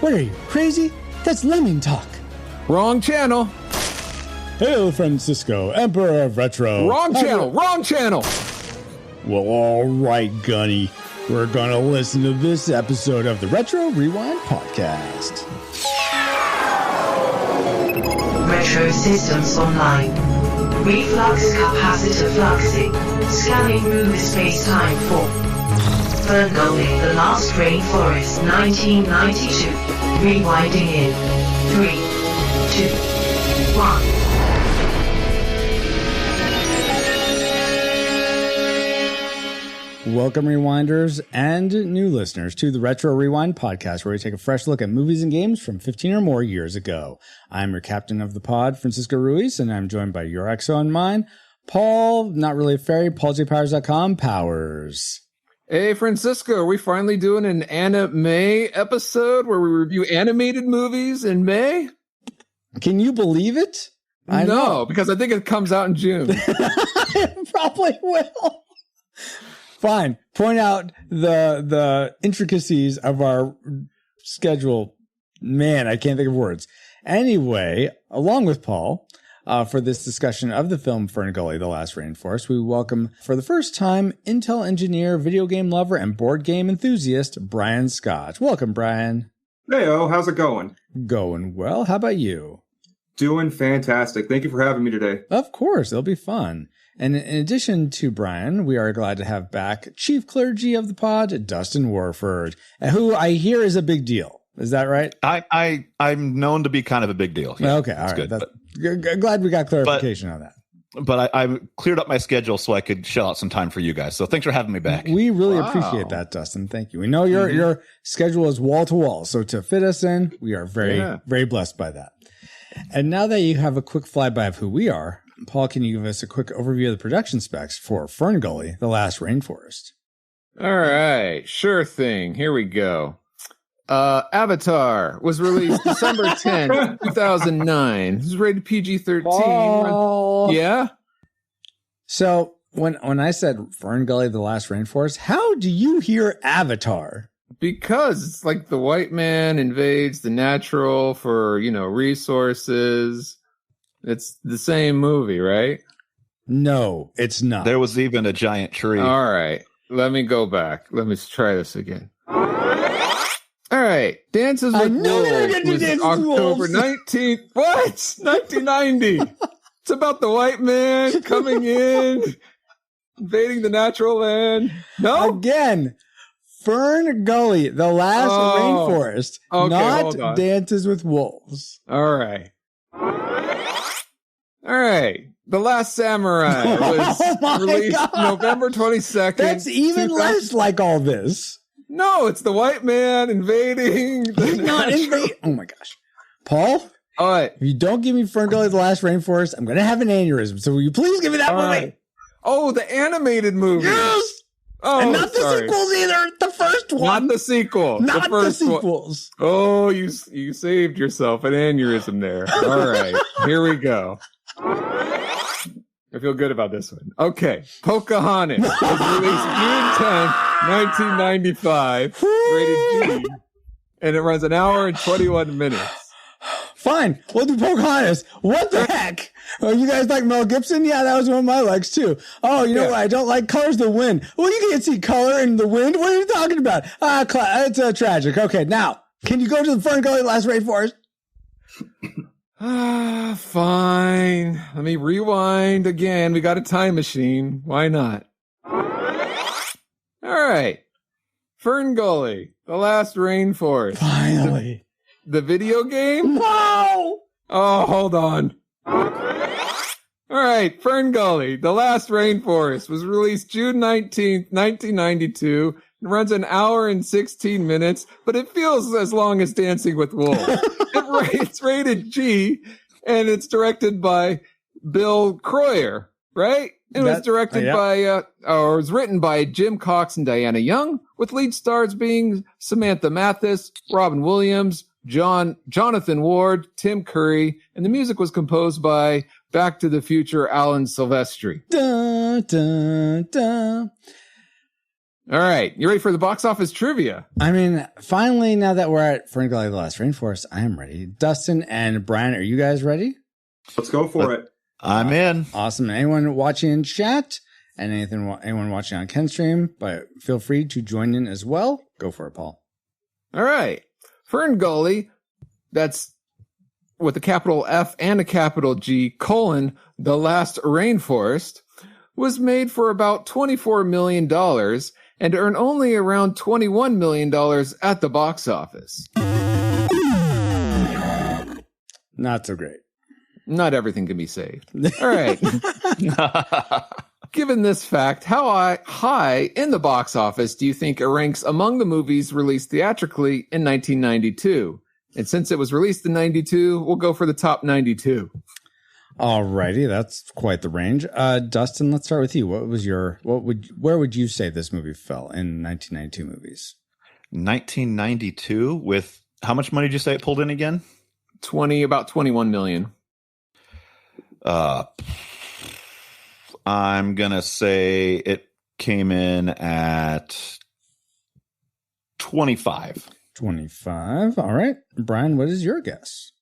What are you, crazy? That's lemming talk. Wrong channel. Hail Francisco, Emperor of Retro. Wrong channel. Well, all right, Gunny. We're going to listen to this episode of the Retro Rewind Podcast. Retro Systems Online. Reflux capacitor fluxing. Scanning movie space-time for FernGully, The Last Rainforest, 1992. Rewinding in 3, 2, 1. Welcome, Rewinders and new listeners, to the Retro Rewind Podcast, where we take a fresh look at movies and games from 15 or more years ago. I'm your captain of the pod, Francisco Ruiz, and I'm joined by your XO and mine, Paul, not really a fairy, PaulJPowers.com, Powers. Hey, Francisco, are we finally doing an anime episode where we review animated movies in May? Can you believe it? I know, because I think it comes out in June. It probably will. Fine. Point out the intricacies of our schedule. Man, I can't think of words. Anyway, along with Paul, for this discussion of the film FernGully, The Last Rainforest, we welcome, for the first time, Intel engineer, video game lover, and board game enthusiast, Brian Scott. Welcome, Brian. Heyo, how's it going? Going well. How about you? Doing fantastic. Thank you for having me today. Of course. It'll be fun. And in addition to Brian, we are glad to have back Chief Clergy of the Pod, Dustin Warford, who I hear is a big deal. Is that right? I'm known to be kind of a big deal. Yeah, okay, all right. Good. Glad we got clarification on that. But I cleared up my schedule so I could shell out some time for you guys. So thanks for having me back. We really appreciate that, Dustin. Thank you. We know your schedule is wall to wall, so to fit us in, we are very blessed by that. And now that you have a quick flyby of who we are, Paul, can you give us a quick overview of the production specs for FernGully, The Last Rainforest? All right, sure thing. Here we go. Avatar was released December 10th, 2009. This is rated PG-13. Oh. Yeah? So when I said FernGully, The Last Rainforest, how do you hear Avatar? Because it's like the white man invades the natural for, resources. It's the same movie, right? No, it's not. There was even a giant tree. All right. Let me go back. Let me try this again. All right. Dances with Wolves was October 19th. What? 1990. It's about the white man coming in, invading the natural land. No? Again, FernGully, The Last Rainforest, not Dances with Wolves. All right. All right. The Last Samurai was released November 22nd. That's even less like all this. No, it's the white man invading. He's not invading. Oh my gosh. Paul? All right. If you don't give me FernGully, The Last Rainforest, I'm going to have an aneurysm. So will you please give me that movie? Right. Oh, the animated movie. Yes! Oh, and not the sequels either. The first one. Not the sequel. Not the sequels. One. Oh, you saved yourself an aneurysm there. All right. Here we go. I feel good about this one. Okay. Pocahontas was released June 10th, 1995. Rated G. And it runs an hour and 21 minutes. Fine. We'll do Pocahontas. What the heck? Oh, you guys like Mel Gibson? Yeah, that was one of my likes too. Oh, you know what? I don't like colors, the wind. Well, you can't see color in the wind. What are you talking about? It's tragic. Okay, now, can you go to the FernGully, Last Rainforest? Fine. Let me rewind again. We got a time machine. Why not? All right. FernGully, The Last Rainforest. Finally. The video game? No! Oh, hold on. All right, FernGully, The Last Rainforest was released June 19th, 1992. It runs an hour and 16 minutes, but it feels as long as Dancing with Wolves. It's rated G, and it's directed by Bill Croyer, right? It was directed by, or it was written by Jim Cox and Diana Young, with lead stars being Samantha Mathis, Robin Williams, Jonathan Ward, Tim Curry, and the music was composed by Back to the Future Alan Silvestri. Dun, dun, dun. All right. You ready for the box office trivia? I mean, finally, now that we're at FernGully, The Last Rainforest, I am ready. Dustin and Brian, are you guys ready? Let's go for it. I'm in. Awesome. Anyone watching in chat and anyone watching on Ken's stream, but feel free to join in as well. Go for it, Paul. All right. FernGully, that's with a capital F and a capital G, The Last Rainforest, was made for about $24 million and earned only around $21 million at the box office. Not so great. Not everything can be saved. All right. Given this fact, how high in the box office do you think it ranks among the movies released theatrically in 1992? And since it was released in 92, we'll go for the top 92. Alrighty, that's quite the range. Dustin, let's start with you. Where would you say this movie fell in 1992 movies? 1992 with how much money did you say it pulled in again? About 21 million. I'm gonna say it came in at 25. 25. All right, Brian, what is your guess?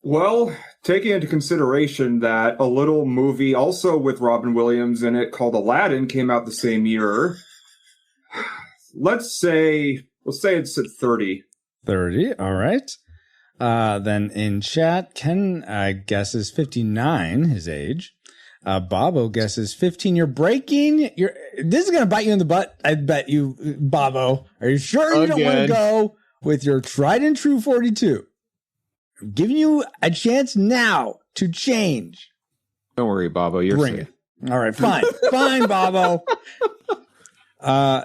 Well, taking into consideration that a little movie also with Robin Williams in it called Aladdin came out the same year, let's say it's at 30. 30. All right. Then in chat, Ken guesses 59, his age. Bobo guesses 15. You're breaking. This is going to bite you in the butt. I bet you, Bobo. Are you sure you don't want to go with your tried and true 42? I'm giving you a chance now to change. Don't worry, Bobo. You're safe. All right, fine. Fine, Bobo.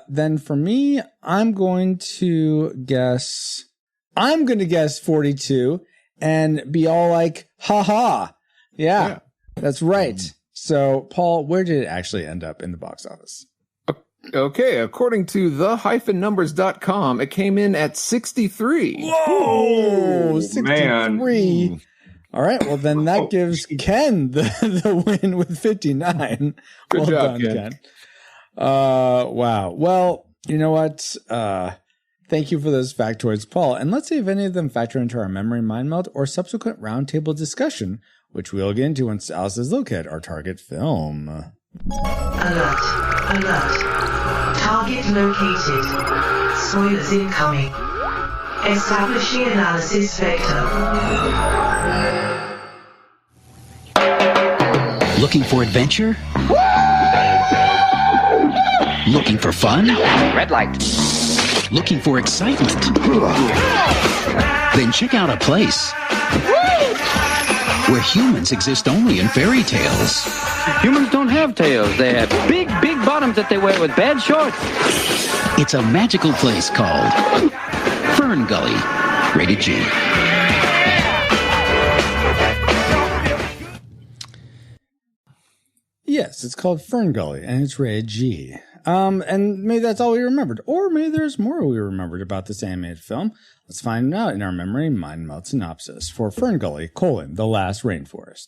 Then for me, I'm going to guess 42 and be all like, ha. Yeah, that's right. So, Paul, where did it actually end up in the box office? Okay, according to the-numbers.com, it came in at 63. Whoa, 63. Man. All right, well, then that gives Ken the win with 59. Good job, Ken. Wow. Well, you know what? Thank you for those factoids, Paul. And let's see if any of them factor into our memory mind meld or subsequent roundtable discussion, which we'll get into once Alice has located our target film. Alert. Target located. Spoilers incoming. Establishing analysis vector. Looking for adventure? Looking for fun? Red light. Looking for excitement? Then check out a place where humans exist only in fairy tales. Humans don't have tails. They have big bottoms that they wear with bad shorts. It's a magical place called FernGully. Rated G. Yes, it's called FernGully, and it's rated G. And maybe that's all we remembered. Or maybe there's more we remembered about this animated film. Let's find out in our memory mind meld synopsis for FernGully, The Last Rainforest.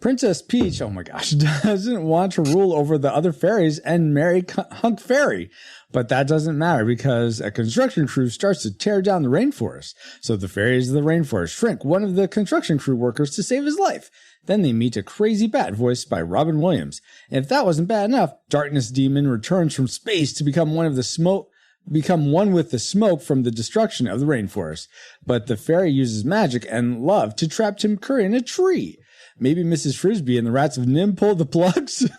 Princess Peach, oh my gosh, doesn't want to rule over the other fairies and marry Hunk Fairy. But that doesn't matter because a construction crew starts to tear down the rainforest. So the fairies of the rainforest shrink one of the construction crew workers to save his life. Then they meet a crazy bat voiced by Robin Williams. And if that wasn't bad enough, Darkness Demon returns from space to become one with the smoke from the destruction of the rainforest. But the fairy uses magic and love to trap Tim Curry in a tree. Maybe Mrs. Frisbee and the Rats of Nim pull the plugs.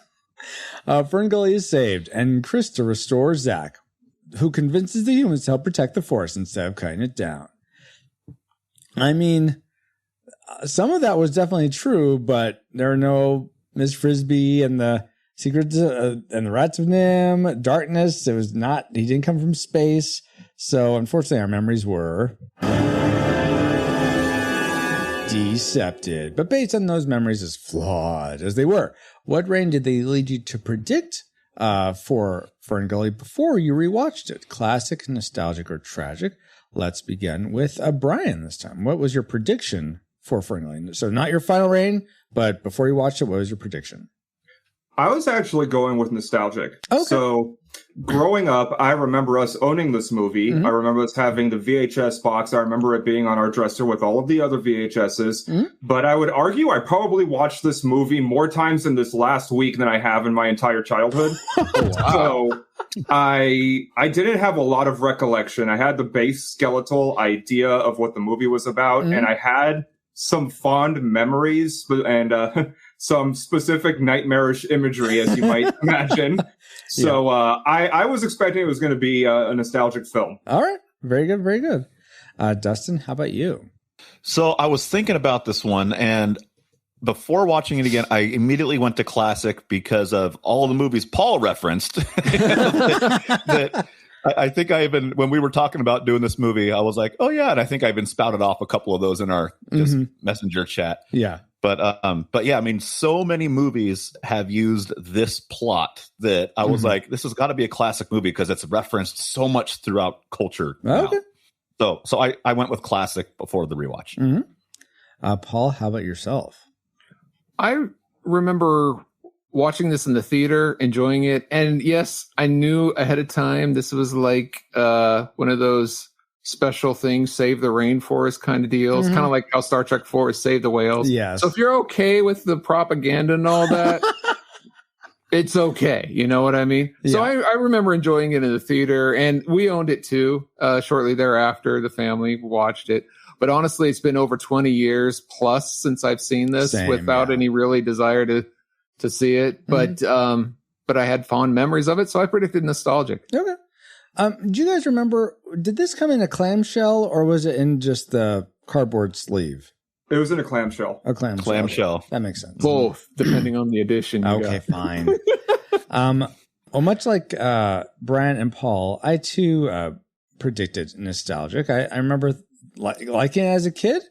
FernGully is saved, and Krista restores Zach, who convinces the humans to help protect the forest instead of cutting it down. I mean, some of that was definitely true, but there are no Miss Frisbee and the Secrets and the Rats of Nim, Darkness. It was not, he didn't come from space. So unfortunately, our memories were decepted. But based on those memories, as flawed as they were, what rain did they lead you to predict for FernGully before you rewatched it? Classic, nostalgic, or tragic? Let's begin with Brian this time. What was your prediction for FernGully? So not your final rain, but before you watched it, what was your prediction? I was actually going with nostalgic. Okay. So growing up, I remember us owning this movie. I remember us having the VHS box. I remember it being on our dresser with all of the other VHSs. But I would argue I probably watched this movie more times in this last week than I have in my entire childhood. So I didn't have a lot of recollection. I had the base skeletal idea of what the movie was about, and I had some fond memories and some specific nightmarish imagery, as you might imagine. So I was expecting it was going to be a nostalgic film. All right. Very good. Very good. Dustin, how about you? So I was thinking about this one, and before watching it again, I immediately went to classic because of all the movies Paul referenced. that I think I even, when we were talking about doing this movie, I was like, oh yeah, and I think I even spouted off a couple of those in our just messenger chat. Yeah. But yeah, I mean, so many movies have used this plot that I was like, this has got to be a classic movie because it's referenced so much throughout culture. Okay. Now. So I went with classic before the rewatch. Paul, how about yourself? I remember watching this in the theater, enjoying it. And yes, I knew ahead of time this was like one of those special things, save the rainforest kind of deals, kind of like how Star Trek 4 is save the whales. Yes. So if you're okay with the propaganda and all that, it's okay. You know what I mean? Yeah. So I remember enjoying it in the theater, and we owned it too. Shortly thereafter, the family watched it. But honestly, it's been over 20 years plus since I've seen this without any really desire to see it. But I had fond memories of it, so I predicted nostalgic. Okay. Do you guys remember, did this come in a clamshell or was it in just the cardboard sleeve? It was in a clamshell. A clamshell. Clamshell. That makes sense. Both, depending on the edition. Okay, fine. Well, much like Brian and Paul, I too predicted nostalgic. I remember liking it as a kid.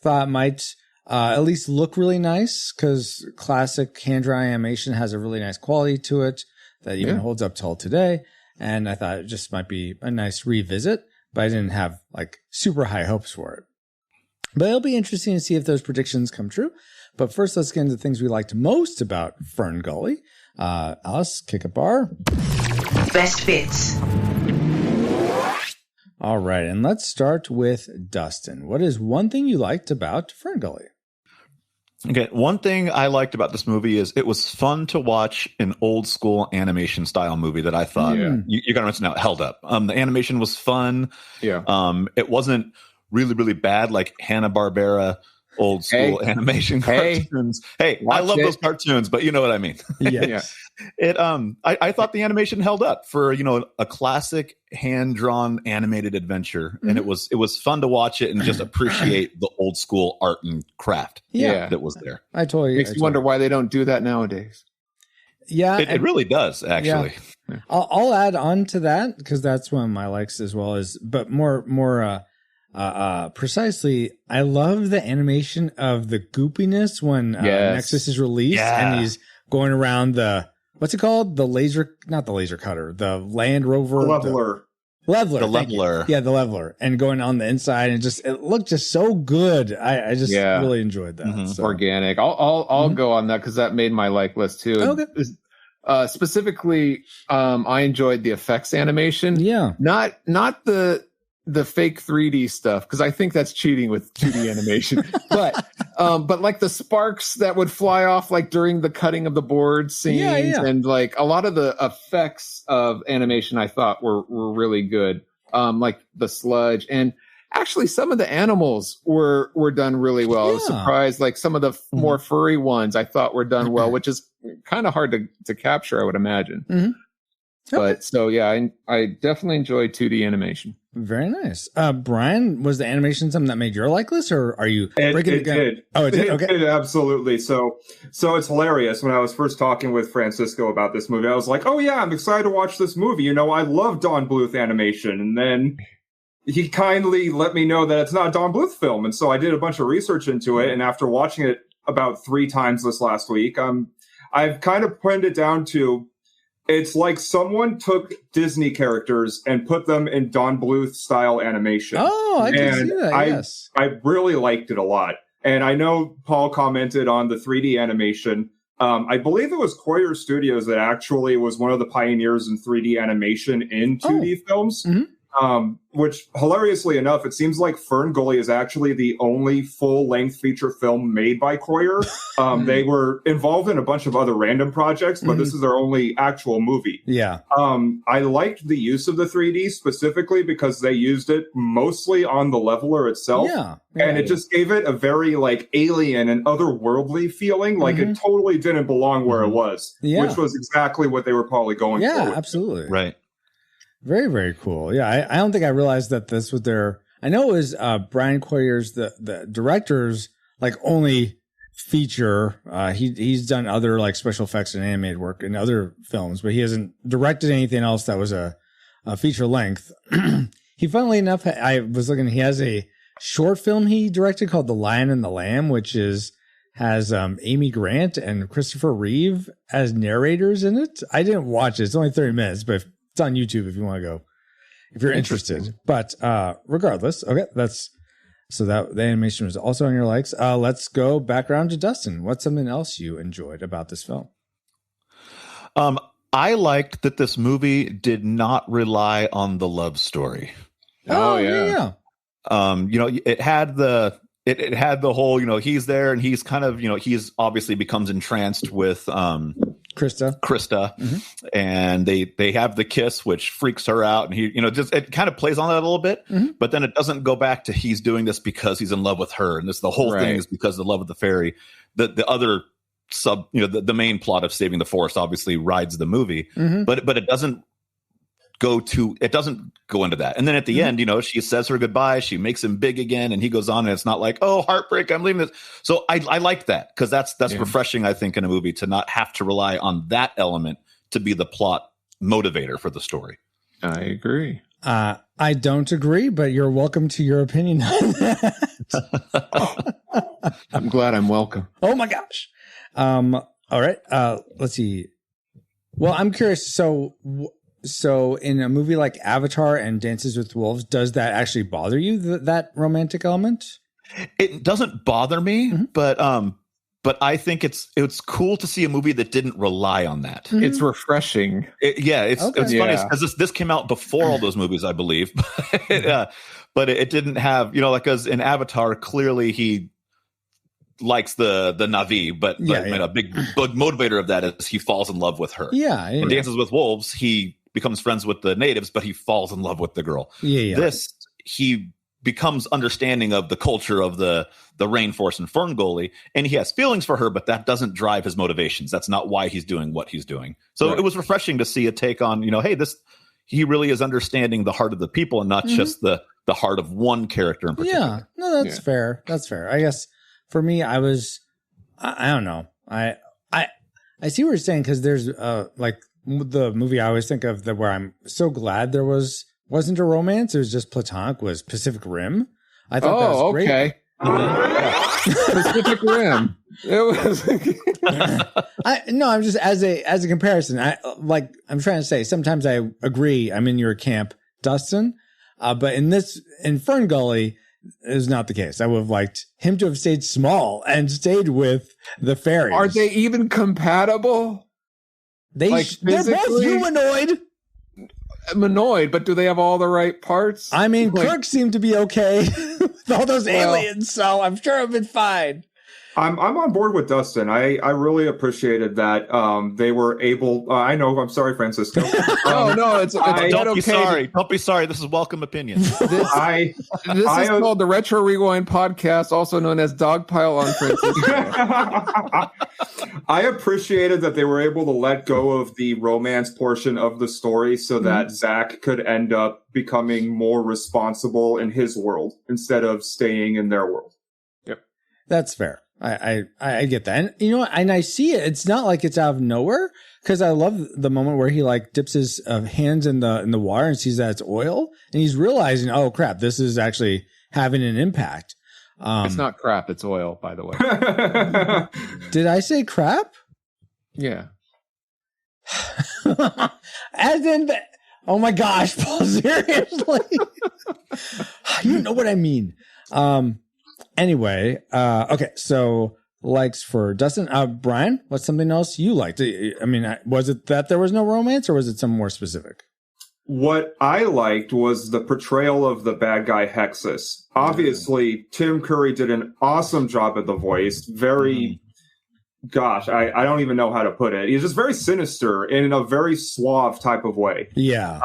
Thought it might at least look really nice because classic hand-drawn animation has a really nice quality to it that even holds up till today. And I thought it just might be a nice revisit, but I didn't have like super high hopes for it. But it'll be interesting to see if those predictions come true. But first, let's get into the things we liked most about FernGully. Alice, kick a bar. Best bits. All right, and let's start with Dustin. What is one thing you liked about FernGully? Okay, one thing I liked about this movie is it was fun to watch an old school animation style movie that I thought you got to mention now held up. The animation was fun. Yeah. It wasn't really, really bad like Hanna-Barbera old school animation cartoons. Hey, I love those cartoons, but you know what I mean. Yes. I thought the animation held up for, a classic hand-drawn animated adventure. And it was fun to watch it and just appreciate the old school art and craft that was there. I totally makes you wonder why they don't do that nowadays. Yeah. It really does, actually. Yeah. I'll add on to that because that's one of my likes as well but more precisely, I love the animation of the goopiness when Nexus is released and he's going around what's it called? Not the laser cutter, the Land Rover. Leveler. The leveler. Yeah, the leveler. And going on the inside and it looked just so good. I just really enjoyed that. So. Organic. I'll go on that because that made my like list too. Okay. Specifically, I enjoyed the effects animation. Yeah. Not the fake 3D stuff, because I think that's cheating with 2D animation. But like the sparks that would fly off like during the cutting of the board scenes and like a lot of the effects of animation I thought were really good. Like the sludge, and actually some of the animals were done really well. I was surprised, like some of the more furry ones I thought were done well, which is kind of hard to capture, I would imagine. Okay. But so I definitely enjoyed 2D animation. Very nice. Brian, was the animation something that made your like list, or are you breaking it down? Did. Oh, it did? Okay. It did, absolutely. So it's hilarious. When I was first talking with Francisco about this movie, I was like, oh yeah, I'm excited to watch this movie. I love Don Bluth animation. And then he kindly let me know that it's not a Don Bluth film. And so I did a bunch of research into it. And after watching it about 3 times this last week, I've kind of pinned it down to, it's like someone took Disney characters and put them in Don Bluth style animation. Oh, I can see that. Yes. I really liked it a lot. And I know Paul commented on the 3D animation. I believe it was Coyer Studios that actually was one of the pioneers in 3D animation in 2D films. Mm-hmm. Which, hilariously enough, it seems like FernGully is actually the only full-length feature film made by Coyer. They were involved in a bunch of other random projects, but this is their only actual movie. Yeah. I liked the use of the 3D specifically because they used it mostly on the leveler itself. Yeah. And it just gave it a very, like, alien and otherworldly feeling. Like, it totally didn't belong where it was. Yeah. Which was exactly what they were probably going for. Yeah, absolutely. Right. Very, very cool. Yeah, I don't think I realized that this was their. I know it was Brian Coyer's the director's like only feature. He's done other like special effects and animated work in other films, but he hasn't directed anything else that was a feature length. He, funnily enough, I was looking. He has a short film he directed called The Lion and the Lamb, which has Amy Grant and Christopher Reeve as narrators in it. I didn't watch it. It's only 30 minutes, but it's on YouTube if you want to go, if you're interested. But regardless, okay, so that the animation was also on your likes. Let's go back around to Dustin. What's something else you enjoyed about this film? I liked that this movie did not rely on the love story. Oh yeah. It had it had the whole, he's there and he's kind of, he's obviously becomes entranced with Krista, and they have the kiss, which freaks her out, and he, just it kind of plays on that a little bit, but then it doesn't go back to he's doing this because he's in love with her, and the whole thing is because of the love of the fairy. The other the main plot of saving the forest obviously rides the movie, but it doesn't go into that. And then at the end, she says her goodbye, she makes him big again, and he goes on, and it's not like, oh, heartbreak, I'm leaving this. So I like that, because that's refreshing, I think, in a movie, to not have to rely on that element to be the plot motivator for the story. I agree. I don't agree, but you're welcome to your opinion on that. I'm glad I'm welcome. Oh my gosh. All right. Let's see. Well, I'm curious. So in a movie like Avatar and Dances with Wolves, does that actually bother you, that romantic element? It doesn't bother me, but I think it's cool to see a movie that didn't rely on that. It's refreshing. It's funny because this came out before all those movies, I believe. But it didn't have, because in Avatar, clearly he likes the Na'vi, but a big motivator of that is he falls in love with her. In Dances with Wolves, he becomes friends with the natives, but he falls in love with the girl. This, he becomes understanding of the culture of the Rainforest and FernGully, and he has feelings for her, but that doesn't drive his motivations. That's not why he's doing what he's doing. So it was refreshing to see a take on, hey, he really is understanding the heart of the people and not just the heart of one character in particular. Yeah, no, that's fair. That's fair. I guess for me, I don't know. I see what you're saying, because there's like the movie I always think of where I'm so glad there wasn't a romance. It was just platonic, was Pacific Rim. I thought that was great. Okay. Pacific Rim. It was. I'm just as a comparison. I'm trying to say, sometimes I agree. I'm in your camp, Dustin. But in FernGully, is not the case. I would have liked him to have stayed small and stayed with the fairies. Are they even compatible? They're both humanoid. Humanoid, but do they have all the right parts? I mean, Kirk seemed to be okay with all those aliens, so I'm sure I've been fine. I'm on board with Dustin. I really appreciated that they were able. I know. I'm sorry, Francisco. No, it's don't be sorry. Don't be sorry. This is welcome opinion. This is called the Retro Rewind Podcast, also known as Dogpile on Francisco. I appreciated that they were able to let go of the romance portion of the story so that Zach could end up becoming more responsible in his world instead of staying in their world. Yep, that's fair. I get that. And and I see it. It's not like it's out of nowhere, because I love the moment where he like dips his hands in the water and sees that it's oil, and he's realizing, oh crap, this is actually having an impact. It's not crap, it's oil, by the way. Did I say crap? Yeah. As in, oh my gosh, Paul, seriously. You know what I mean. Anyway, okay, so likes for Dustin. Brian, what's something else you liked? I mean, was it that there was no romance, or was it some more specific? What I liked was the portrayal of the bad guy Hexus. Obviously, Tim Curry did an awesome job at the voice. Very, gosh, I don't even know how to put it. He's just very sinister in a very suave type of way. Yeah.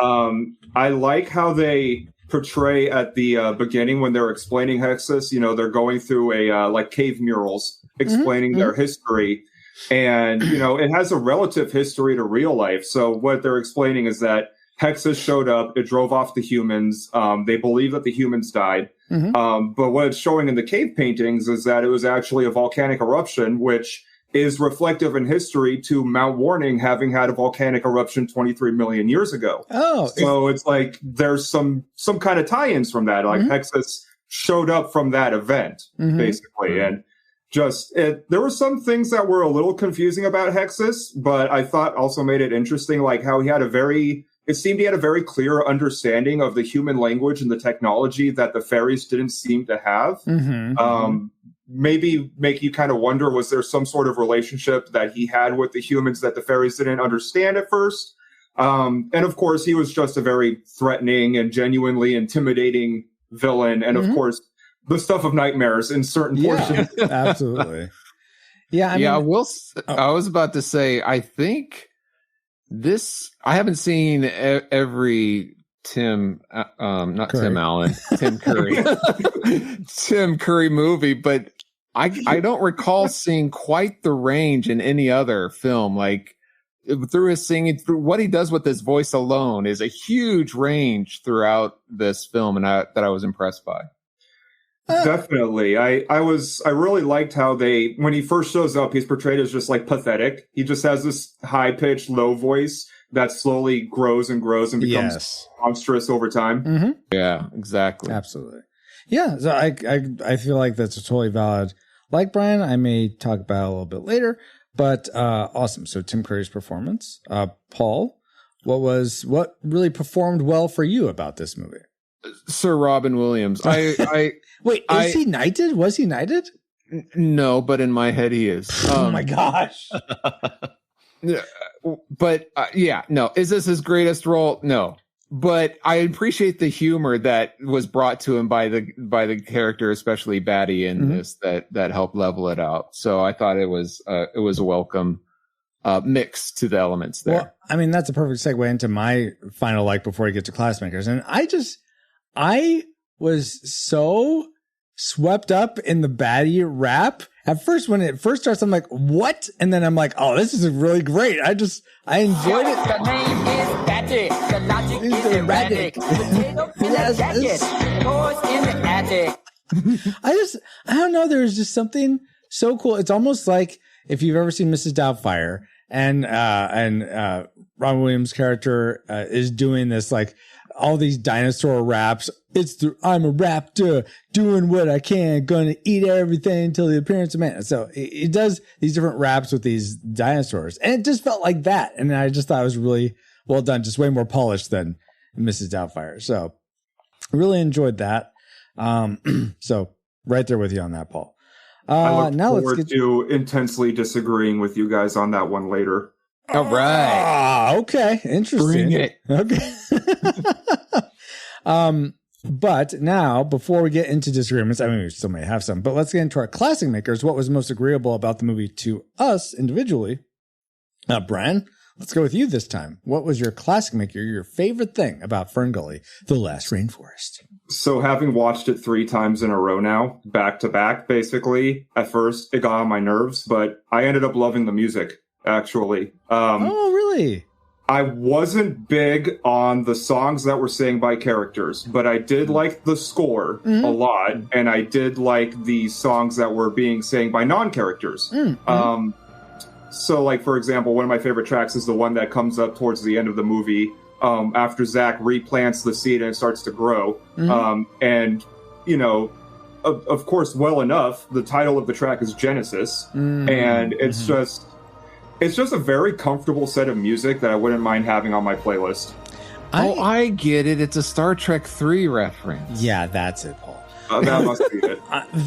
I like how they portray at the beginning when they're explaining Hexus. You know, they're going through a like cave murals explaining their history. And, you know, it has a relative history to real life. So what they're explaining is that Hexus showed up, it drove off the humans. They believe that the humans died. But what it's showing in the cave paintings is that it was actually a volcanic eruption, which is reflective in history to Mount Warning having had a volcanic eruption 23 million years ago. Oh, so it's like there's some kind of tie-ins from that. Like Hexus showed up from that event, basically. And just there were some things that were a little confusing about Hexus, but I thought also made it interesting, like how he had it seemed he had a very clear understanding of the human language and the technology that the fairies didn't seem to have. Maybe make you kind of wonder, was there some sort of relationship that he had with the humans that the fairies didn't understand at first? And of course, he was just a very threatening and genuinely intimidating villain. And of course, the stuff of nightmares in certain portions. Absolutely. Yeah. I was about to say, I think I haven't seen every Tim Curry Tim Curry movie, but I don't recall seeing quite the range in any other film. Like through his singing, through what he does with his voice alone is a huge range throughout this film, and that I was impressed by. Definitely. I really liked how when he first shows up, he's portrayed as just like pathetic. He just has this high pitched, low voice that slowly grows and grows and becomes monstrous over time. Yeah, exactly. Absolutely. Yeah. So I feel like that's a totally valid, like Brian, I may talk about a little bit later, but, awesome. So Tim Curry's performance, Paul, what really performed well for you about this movie? Sir Robin Williams. Wait, is he knighted? Was he knighted? No, but in my head he is. Oh my gosh. But no. Is this his greatest role? No. But I appreciate the humor that was brought to him by the character, especially Batty in this, that helped level it out. So I thought it was a welcome mix to the elements there. Well, I mean, that's a perfect segue into my final like before we get to Classmakers. And I was so swept up in the Batty rap. At first, when it first starts, I'm like, what? And then I'm like, oh, this is really great. I enjoyed it. The name is Batty. The logic is erratic. Potato in the jacket. Boys in the attic. I don't know. There's just something so cool. It's almost like if you've ever seen Mrs. Doubtfire and Ron Williams' character is doing this, like, all these dinosaur raps. I'm a raptor doing what I can, gonna eat everything until the appearance of man. So it does these different raps with these dinosaurs. And it just felt like that. And I just thought it was really well done, just way more polished than Mrs. Doubtfire. So I really enjoyed that. So right there with you on that, Paul. I look forward to intensely disagreeing with you guys on that one later. All right. Okay. Interesting. Bring it. Okay. But now, before we get into disagreements, I mean, we still may have some, but let's get into our classic makers. What was most agreeable about the movie to us individually? Brian, let's go with you this time. What was your classic maker, your favorite thing about FernGully, The Last Rainforest? So having watched it 3 times in a row now, back to back, basically, at first it got on my nerves, but I ended up loving the music. Actually. Oh, really? I wasn't big on the songs that were sang by characters, but I did like the score a lot, and I did like the songs that were being sang by non-characters. So, like, for example, one of my favorite tracks is the one that comes up towards the end of the movie after Zach replants the seed and it starts to grow. And, you know, of course, well enough, the title of the track is Genesis, and it's just a very comfortable set of music that I wouldn't mind having on my playlist. I get it. It's a Star Trek 3 reference. Yeah, that's it, Paul. That must be it.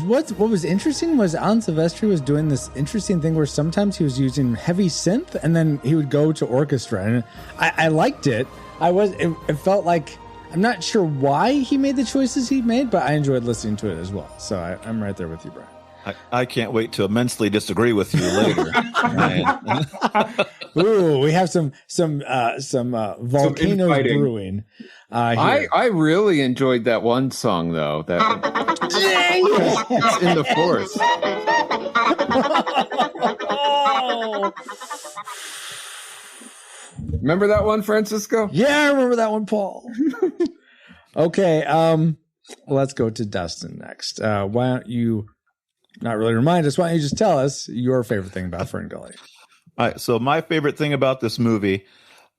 What was interesting was Alan Silvestri was doing this interesting thing where sometimes he was using heavy synth and then he would go to orchestra, and I liked it. It felt like, I'm not sure why he made the choices he made, but I enjoyed listening to it as well. So I'm right there with you, Brian. I can't wait to immensely disagree with you later. Ooh, we have some volcanoes brewing. I really enjoyed that one song though. That it's in the forest. Remember that one, Francisco? Yeah, I remember that one, Paul. Okay, let's go to Dustin next. Why don't you not really remind us? Why don't you just tell us your favorite thing about FernGully? All right, so my favorite thing about this movie,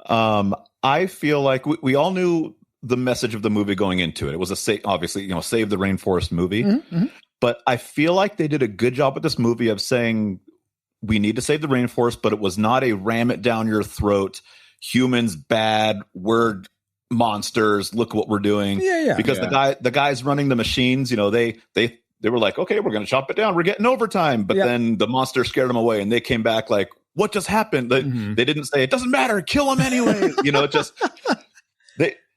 I feel like we all knew the message of the movie going into it. It was obviously, save the rainforest movie. Mm-hmm. But I feel like they did a good job with this movie of saying we need to save the rainforest, but it was not a ram it down your throat, humans bad, we're monsters, look what we're doing. Yeah. Because the guys running the machines, they were like, okay, we're going to chop it down. We're getting overtime. But then the monster scared them away and they came back like, what just happened? They didn't say, it doesn't matter, kill them anyway.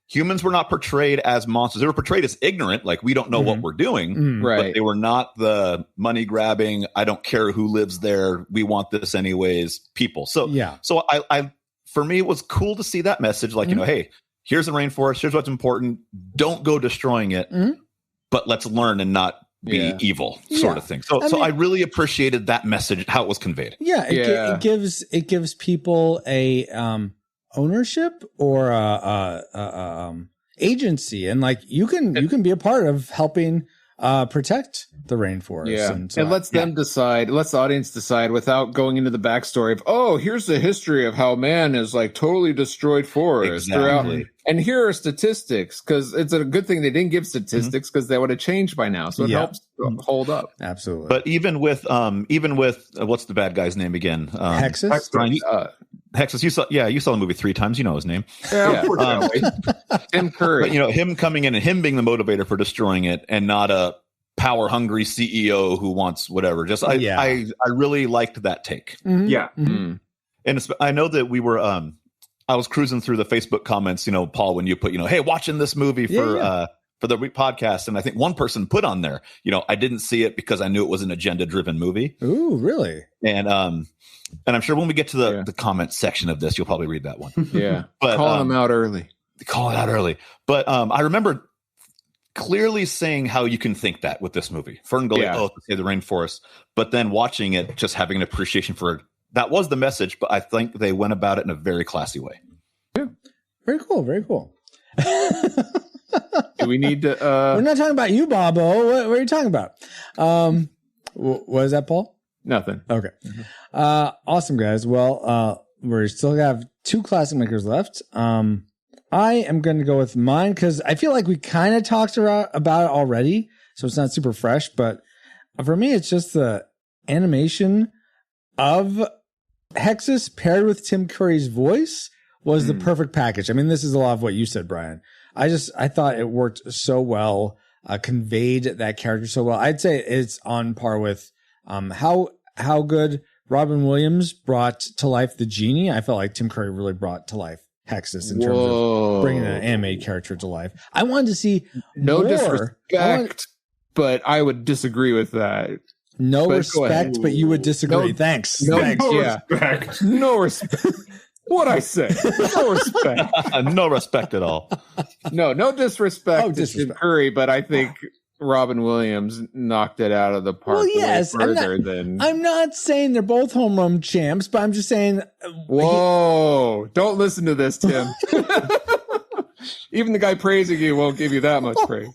Humans were not portrayed as monsters. They were portrayed as ignorant, like we don't know what we're doing. Right. But they were not the money grabbing, I don't care who lives there, we want this anyways people. So I for me, it was cool to see that message. Like, hey, here's the rainforest. Here's what's important. Don't go destroying it, but let's learn and not be evil, sort of thing. So I really appreciated that message, how it was conveyed. Yeah, it gives people a ownership or agency, and like you can be a part of helping protect the rainforest. Yeah, and so it lets them decide. It lets the audience decide without going into the backstory of, here's the history of how man has like totally destroyed forests throughout. And here are statistics, because it's a good thing they didn't give statistics because they would have changed by now. So it helps hold up. Absolutely. But even with what's the bad guy's name again? Hexus. Hexus, you saw the movie 3 times. You know his name. Yeah. Tim Curry. But, him coming in and him being the motivator for destroying it, and not a power hungry CEO who wants whatever. I really liked that take. Mm-hmm. Yeah. Mm-hmm. And I know that we were. I was cruising through the Facebook comments, Paul, when you put, hey, watching this movie for the podcast. And I think one person put on there, I didn't see it because I knew it was an agenda driven movie. Ooh, really? And I'm sure when we get to the comment section of this, you'll probably read that one. Yeah. But calling them out early. But I remember clearly saying how you can think that with this movie. FernGully, to save the rainforest. But then watching it, just having an appreciation for it. That was the message, but I think they went about it in a very classy way. Yeah. Very cool. Very cool. Do we need to... We're not talking about you, Bobo. What are you talking about? What is that, Paul? Nothing. Okay. Awesome, guys. Well, we still have 2 classic makers left. I am going to go with mine because I feel like we kind of talked about it already, so it's not super fresh. But for me, it's just the animation of Hexus paired with Tim Curry's voice was the perfect package. I mean, this is a lot of what you said, Brian. I thought it worked so well, conveyed that character so well. I'd say it's on par with how good Robin Williams brought to life the genie. I felt like Tim Curry really brought to life Hexus in terms of bringing an animated character to life. I wanted to see more. Disrespect, but I would disagree with that. No respect, but you would disagree. Thanks. Respect. No respect. What'd I say? No respect. No respect at all. No disrespect to Tim Curry, but I think Robin Williams knocked it out of the park. Well, yes. I'm not saying they're both home run champs, but I'm just saying. Whoa. Don't listen to this, Tim. Even the guy praising you won't give you that much praise.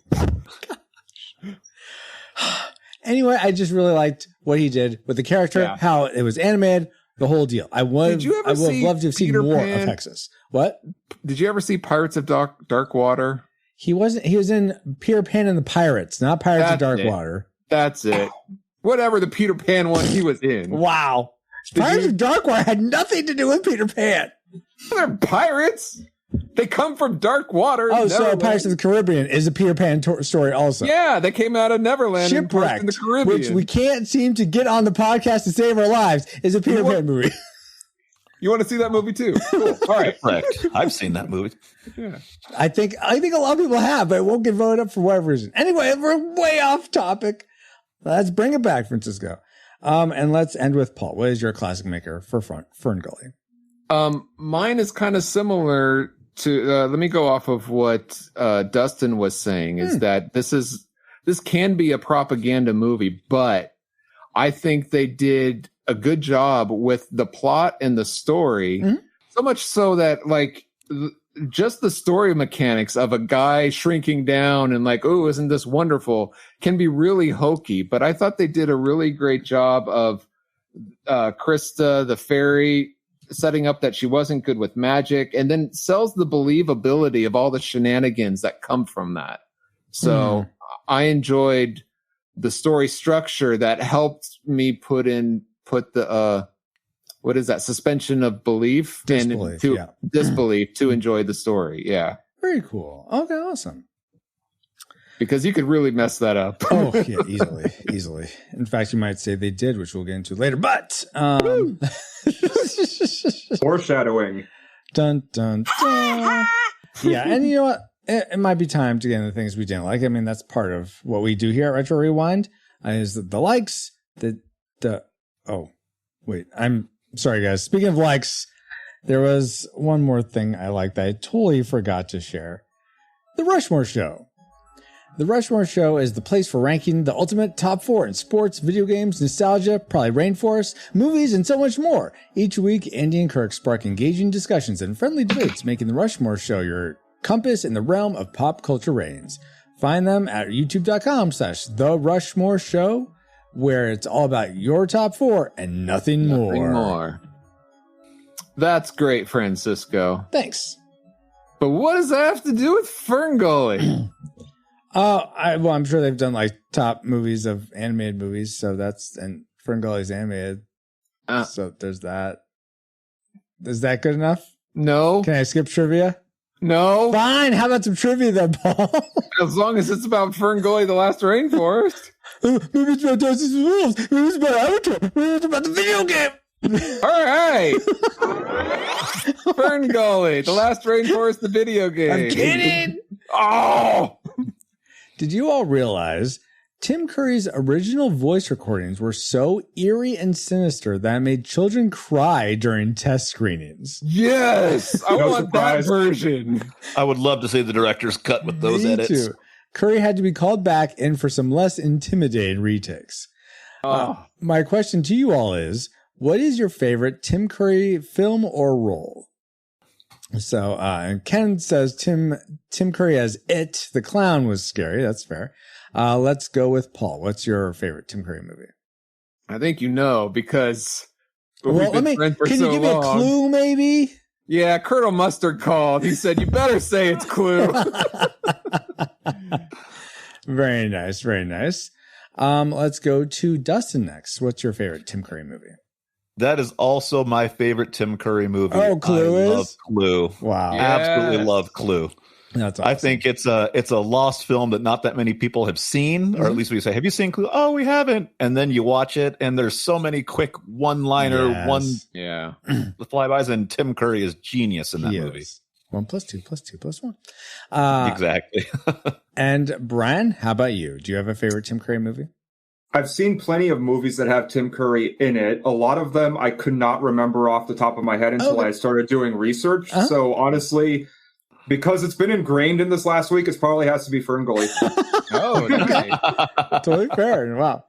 Anyway, I just really liked what he did with the character, how it was animated, the whole deal. I would have loved to have seen more of Hexus. What? Did you ever see Pirates of Dark Water? He was in Peter Pan and the Pirates, not Pirates of Dark Water. That's it. Whatever the Peter Pan one he was in. Wow. Pirates of Dark Water had nothing to do with Peter Pan. They're pirates. They come from dark water. Oh, so Pirates of the Caribbean is a Peter Pan story also. Yeah, they came out of Neverland Shipwrecked, in the Caribbean. which we can't seem to get on the podcast to save our lives, is a Peter Pan movie. You want to see that movie too? Cool. All right. Correct. I've seen that movie. Yeah. I think a lot of people have, but it won't get voted up for whatever reason. Anyway, we're way off topic. Let's bring it back, Francisco. And let's end with Paul. What is your classic maker for FernGully? Mine is kind of similar to, let me go off of what Dustin was saying, is that this can be a propaganda movie, but I think they did a good job with the plot and the story. So much so that like just the story mechanics of a guy shrinking down and like, oh, isn't this wonderful, can be really hokey. But I thought they did a really great job of Krista, the fairy, setting up that she wasn't good with magic, and then sells the believability of all the shenanigans that come from that. So I enjoyed the story structure that helped me put the what is that, suspension of belief Disbelief, and disbelief to enjoy the story. Yeah. Very cool. Okay, awesome. Because you could really mess that up. Oh, yeah, easily. In fact, you might say they did, which we'll get into later. But foreshadowing. Dun dun dun. Yeah, and you know what? It might be time to get into things we didn't like. I mean, that's part of what we do here at Retro Rewind. Is the likes, oh, wait, I'm sorry, guys. Speaking of likes, there was one more thing I liked that I totally forgot to share. The Rushmore Show. The Rushmore Show is the place for ranking the ultimate top 4 in sports, video games, nostalgia, probably Rainforest, movies, and so much more. Each week, Andy and Kirk spark engaging discussions and friendly debates, making the Rushmore Show your compass in the realm of pop culture ratings. Find them at youtube.com/The Rushmore Show, where it's all about your top 4 and nothing more. That's great, Francisco. Thanks. But what does that have to do with FernGully? I'm sure they've done like top movies of animated movies, so and FernGully's animated. So there's that. Is that good enough? No. Can I skip trivia? No. Fine. How about some trivia then, Paul? As long as it's about FernGully, The Last Rainforest. Maybe it's about Dozens of Wolves. Maybe it's about Avatar. Maybe it's about the video game. All right. FernGully, The Last Rainforest, the video game. I'm kidding. Oh. Did you all realize Tim Curry's original voice recordings were so eerie and sinister that it made children cry during test screenings? Yes, I want that version. I would love to see the director's cut with those edits. Too. Curry had to be called back in for some less intimidating retakes. My question to you all is, what is your favorite Tim Curry film or role? So, and Ken says Tim Curry as It, the clown, was scary. That's fair. Let's go with Paul. What's your favorite Tim Curry movie? I think you know, because can you give me a clue, maybe? Yeah, Colonel Mustard called. He said, you better say it's Clue. Very nice, very nice. Let's go to Dustin next. What's your favorite Tim Curry movie? That is also my favorite Tim Curry movie. Oh, Clue I love Clue. Wow. Absolutely love Clue. That's awesome. I think it's a lost film that not that many people have seen, or at least we say, have you seen Clue? Oh, we haven't. And then you watch it, and there's so many quick one-liner, the flybys, and Tim Curry is genius in that movie. 1 + 2 + 2 + 1. Exactly. And Brian, how about you? Do you have a favorite Tim Curry movie? I've seen plenty of movies that have Tim Curry in it. A lot of them I could not remember off the top of my head until I started doing research. So honestly, because it's been ingrained in this last week, it probably has to be FernGully. Oh, nice. Totally fair. Wow.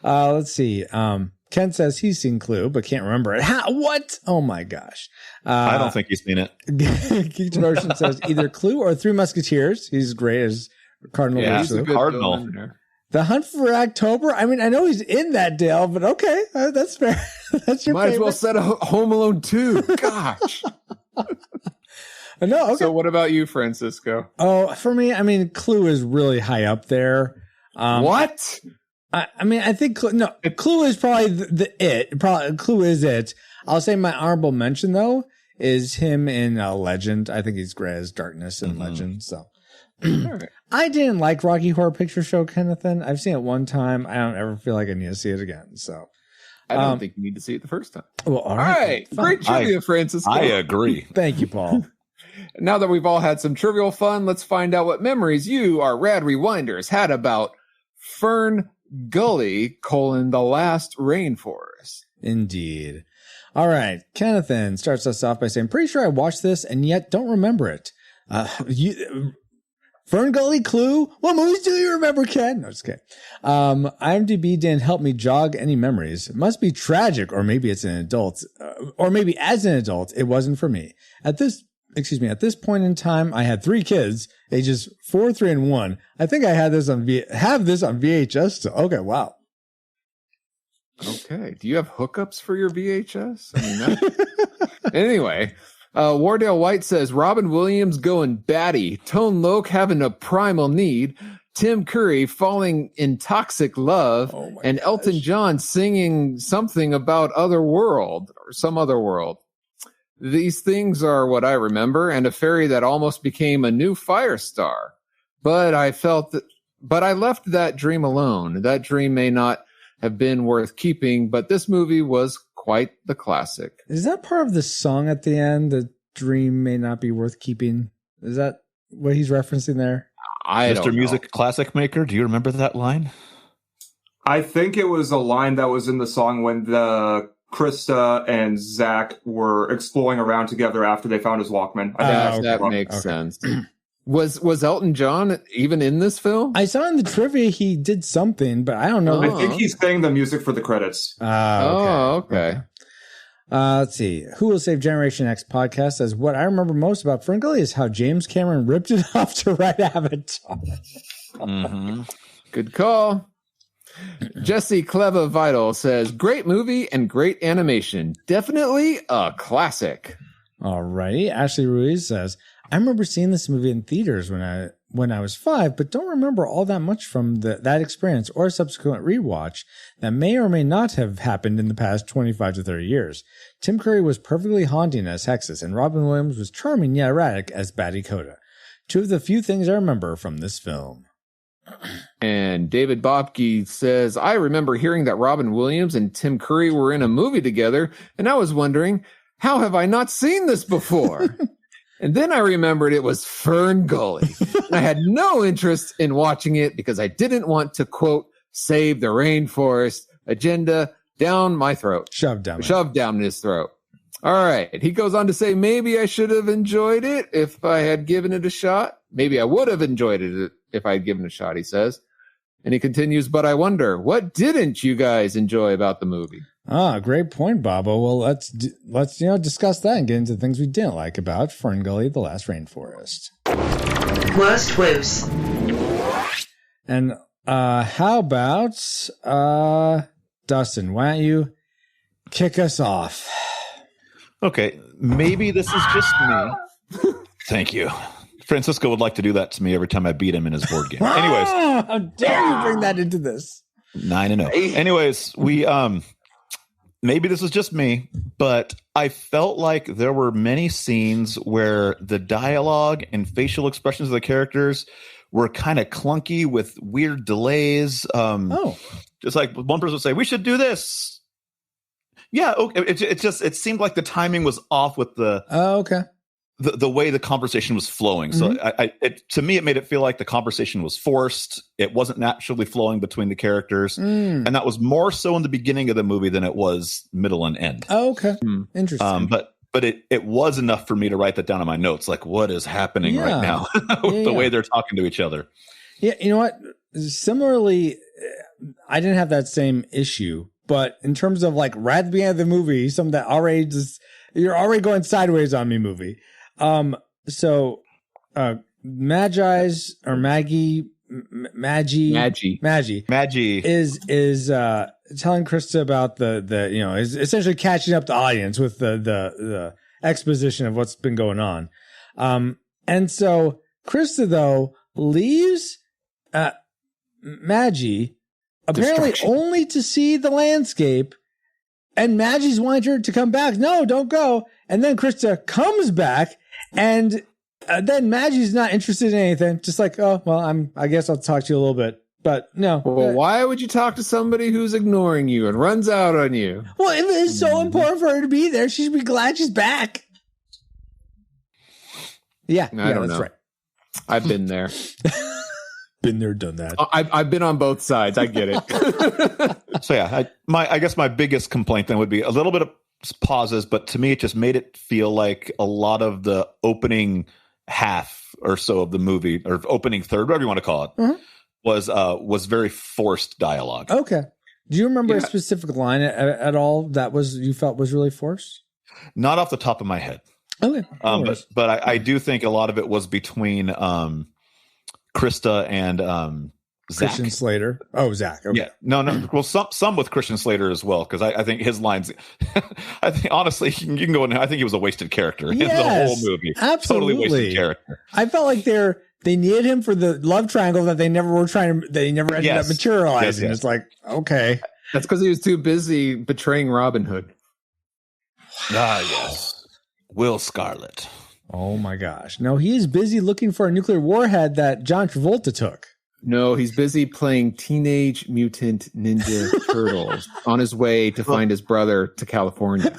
Let's see. Ken says he's seen Clue, but can't remember it. What? Oh my gosh. I don't think he's seen it. Geek to Motion says either Clue or Three Musketeers. He's great as Cardinal. Yeah, he's a good Cardinal. The Hunt for October. I mean, I know he's in that, Dale, but okay, that's fair. That's your Might favorite. as well set a Home Alone 2. Gosh. No, okay. So what about you, Francisco? Oh, for me, I mean, Clue is really high up there. What? I mean, I think Clue is probably Clue is it. I'll say my honorable mention though is him in Legend. I think he's great as Darkness in Legend. So I didn't like Rocky Horror Picture Show, Kennethan. I've seen it one time. I don't ever feel like I need to see it again. So I don't think you need to see it the first time. Well, all right. Great trivia, Francisco. I agree. Thank you, Paul. Now that we've all had some trivial fun, let's find out what memories you, our rad rewinders, had about FernGully, the last rainforest. Indeed. All right. Kennethan starts us off by saying, pretty sure I watched this and yet don't remember it. FernGully Clue? What movies do you remember, Ken? No, just kidding. IMDb didn't help me jog any memories. It must be tragic, or maybe it's an adult, or maybe as an adult, it wasn't for me. At this point in time, I had 3 kids, ages 4, 3, and 1. I think I had this on VHS still. Okay, wow. Okay. Do you have hookups for your VHS? I mean, anyway, Wardale White says Robin Williams going batty, Tone Loc having a primal need, Tim Curry falling in toxic love, and Elton John singing something about other world or some other world. These things are what I remember, and a fairy that almost became a new fire star. But I left that dream alone. That dream may not have been worth keeping, but this movie was quite the classic. Is that part of the song at the end? The dream may not be worth keeping. Is that what he's referencing there? Mr. Music Classic Maker, do you remember that line? I think it was a line that was in the song when the Krista and Zach were exploring around together after they found his Walkman. That makes sense. Was Elton John even in this film? I saw in the trivia he did something, but I don't know. I think he's sang the music for the credits. Okay. Let's see. Who Will Save Generation X podcast says, what I remember most about FernGully is how James Cameron ripped it off to write Avatar. Good call. Jesse Cleva Vital says, great movie and great animation. Definitely a classic. All righty. Ashley Ruiz says, I remember seeing this movie in theaters when I was 5, but don't remember all that much from that experience or subsequent rewatch that may or may not have happened in the past 25 to 30 years. Tim Curry was perfectly haunting as Hexus, and Robin Williams was charming yet erratic as Batty Coda. 2 of the few things I remember from this film. And David Bobke says, I remember hearing that Robin Williams and Tim Curry were in a movie together, and I was wondering, how have I not seen this before? And then I remembered it was FernGully. And I had no interest in watching it because I didn't want to, quote, save the rainforest agenda down my throat. Shoved down his throat. All right. He goes on to say, maybe I should have enjoyed it if I had given it a shot. Maybe I would have enjoyed it if I had given it a shot, he says. And he continues, but I wonder, what didn't you guys enjoy about the movie? Great point, Bobo. Well, let's discuss that and get into things we didn't like about FernGully, The Last Rainforest. Worst woos. And how about Dustin? Why don't you kick us off? Okay, maybe this is just me. Thank you. Francisco would like to do that to me every time I beat him in his board game. Anyways, how dare you bring that into this? 9-0. Anyways, we maybe this is just me, but I felt like there were many scenes where the dialogue and facial expressions of the characters were kind of clunky with weird delays. Just like one person would say, we should do this. Yeah, okay. It seemed like the timing was off with the the way the conversation was flowing. So to me, it made it feel like the conversation was forced. It wasn't naturally flowing between the characters. And that was more so in the beginning of the movie than it was middle and end. Oh, okay. Interesting. But it was enough for me to write that down in my notes. Like, what is happening right now? The way they're talking to each other. Yeah. You know what? Similarly, I didn't have that same issue, but in terms of like right at the beginning of the movie, something that you're already going sideways on me movie. So Maggie is telling Krista about the is essentially catching up the audience with the exposition of what's been going on. And so Krista though leaves Maggie apparently only to see the landscape and Maggie's wanting her to come back. No, don't go. And then Krista comes back, and then Maggie's not interested in anything. Just like, oh, well, I guess I'll talk to you a little bit. But no. Well, why would you talk to somebody who's ignoring you and runs out on you? Well, if it's so important for her to be there, she should be glad she's back. Yeah, I don't know. Right. I've been there. Been there, done that. I've been on both sides. I get it. So yeah, I guess my biggest complaint then would be a little bit of pauses, but to me it just made it feel like a lot of the opening half or so of the movie, or opening third, whatever you want to call it, was very forced dialogue. Okay. Do you remember a specific line at all that you felt was really forced? Not off the top of my head. Okay. But I do think a lot of it was between Krista and Zach. Christian Slater. Oh, Zach. Okay. Yeah. No. Well, some with Christian Slater as well, because I think his lines. I think honestly, you can go in. I think he was a wasted character in the whole movie. Absolutely, totally wasted character. I felt like they needed him for the love triangle that they never were trying to. They never ended up materializing. Yes. It's like, okay, that's because he was too busy betraying Robin Hood. Ah, yes, Will Scarlet. Oh my gosh! No, he is busy looking for a nuclear warhead that John Travolta took. No, he's busy playing Teenage Mutant Ninja Turtles on his way to find his brother to California.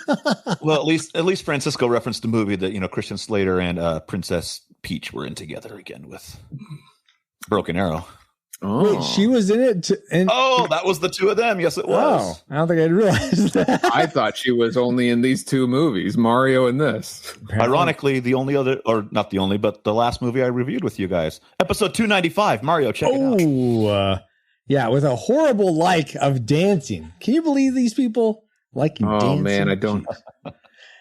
Well, at least Francisco referenced the movie that Christian Slater and Princess Peach were in together again with Broken Arrow. Oh. Wait, she was in it? That was the two of them. Yes, it was. Oh, I don't think I'd realized that. I thought she was only in these two movies, Mario and this. Ironically, the only other, or not the only, but the last movie I reviewed with you guys. Episode 295, Mario, check it out. Oh, yeah, with a horrible like of dancing. Can you believe these people liking dancing? Oh, man, I don't.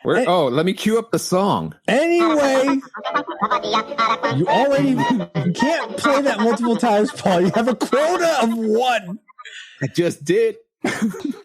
Let me cue up the song. Anyway, you can't play that multiple times, Paul. You have a quota of one. I just did.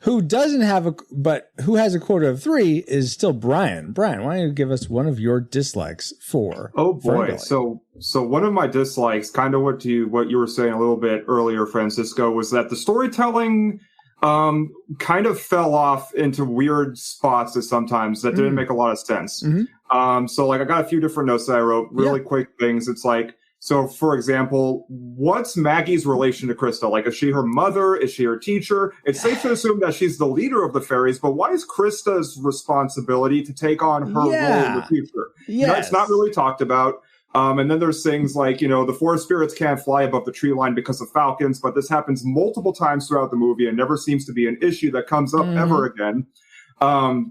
Who has a quota of 3 is still Brian. Brian, why don't you give us one of your dislikes for? Oh boy, so one of my dislikes, kind of what you were saying a little bit earlier, Francisco, was that the storytelling kind of fell off into weird spots sometimes that didn't make a lot of sense. Mm-hmm. So like I got a few different notes that I wrote, really quick things. It's like, so for example, what's Maggie's relation to Krista? Like, is she her mother? Is she her teacher? It's safe to assume that she's the leader of the fairies, but why is Krista's responsibility to take on her role in the future? Yes. No, it's not really talked about. And then there's things like, the forest spirits can't fly above the tree line because of falcons, but this happens multiple times throughout the movie and never seems to be an issue that comes up ever again.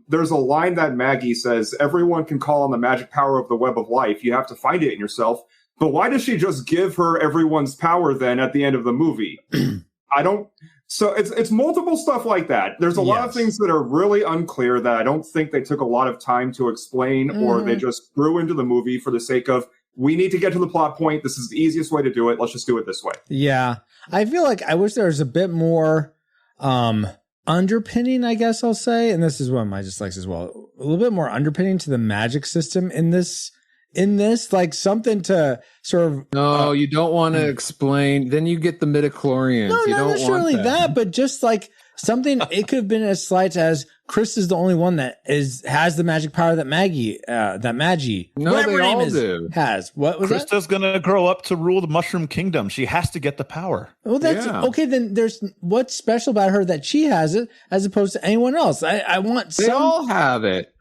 There's a line that Maggie says, everyone can call on the magic power of the web of life. You have to find it in yourself. But why does she just give her everyone's power then at the end of the movie? So it's multiple stuff like that. There's a lot of things that are really unclear that I don't think they took a lot of time to explain, or they just threw into the movie for the sake of, we need to get to the plot point. This is the easiest way to do it. Let's just do it this way. Yeah. I feel like I wish there was a bit more underpinning, I guess I'll say. And this is one of my dislikes as well. A little bit more underpinning to the magic system in this, like something to sort of. No, you don't want to explain. Then you get the midichlorians. No, you not don't necessarily want that, but just like something, it could have been as slight as Chris is the only one that has the magic power that Maggie, no, whatever they her name all is, do. has. What was that? Krista's gonna grow up to rule the Mushroom Kingdom. She has to get the power. Well, that's okay. Then there's what's special about her that she has it as opposed to anyone else. I want They all have it.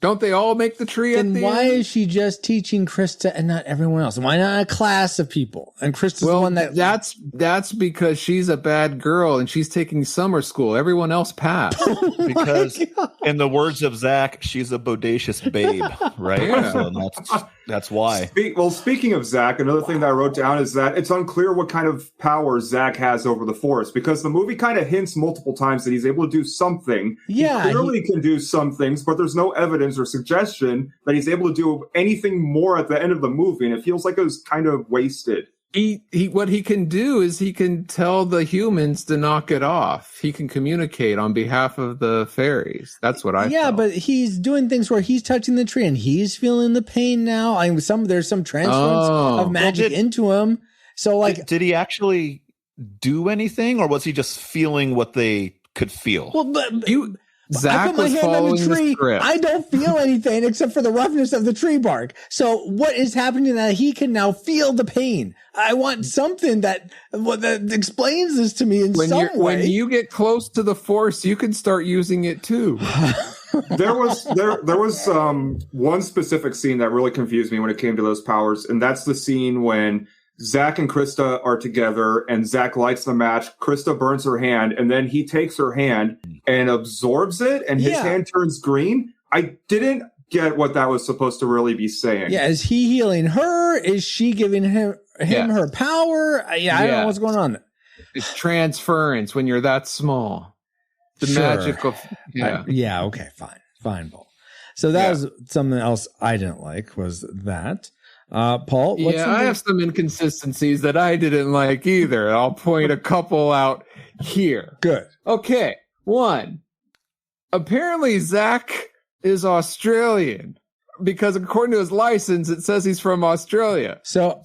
Don't they all make the tree at the Then why end? is she just teaching Krista and not everyone else? Why not a class of people? And Krista's the one that's because she's a bad girl and she's taking summer school. Everyone else passed. Because in the words of Zach, she's a bodacious babe, right? Yeah. So that's why. Speaking of Zach, another thing that I wrote down is that it's unclear what kind of power Zach has over the forest, because the movie kind of hints multiple times that he's able to do something. Yeah, he clearly can do some things, but there's no evidence or suggestion that he's able to do anything more at the end of the movie, and it feels like it was kind of wasted. He what he can do is he can tell the humans to knock it off. He can communicate on behalf of the fairies. That's what I felt. But he's doing things where he's touching the tree and he's feeling the pain now. I mean, there's some transference of magic into him. So like did he actually do anything, or was he just feeling what they could feel? Well, Zach I put my was hand on following the the tree. script. I don't feel anything except for the roughness of the tree bark. So what is happening that he can now feel the pain? I want something that explains this to me in some way. When you get close to the force, you can start using it too. There was one specific scene that really confused me when it came to those powers, and that's the scene when Zach and Krista are together, and Zach lights the match. Krista burns her hand, and then he takes her hand and absorbs it, and his hand turns green. I didn't get what that was supposed to really be saying. Yeah, is he healing her? Is she giving him her power? I don't know what's going on. It's transference when you're that small. The magic of okay, fine, Paul. So that was something else I didn't like was that. Paul, I have some inconsistencies that I didn't like either. I'll point a couple out here. Good. Okay. One. Apparently Zach is Australian because according to his license, it says he's from Australia. So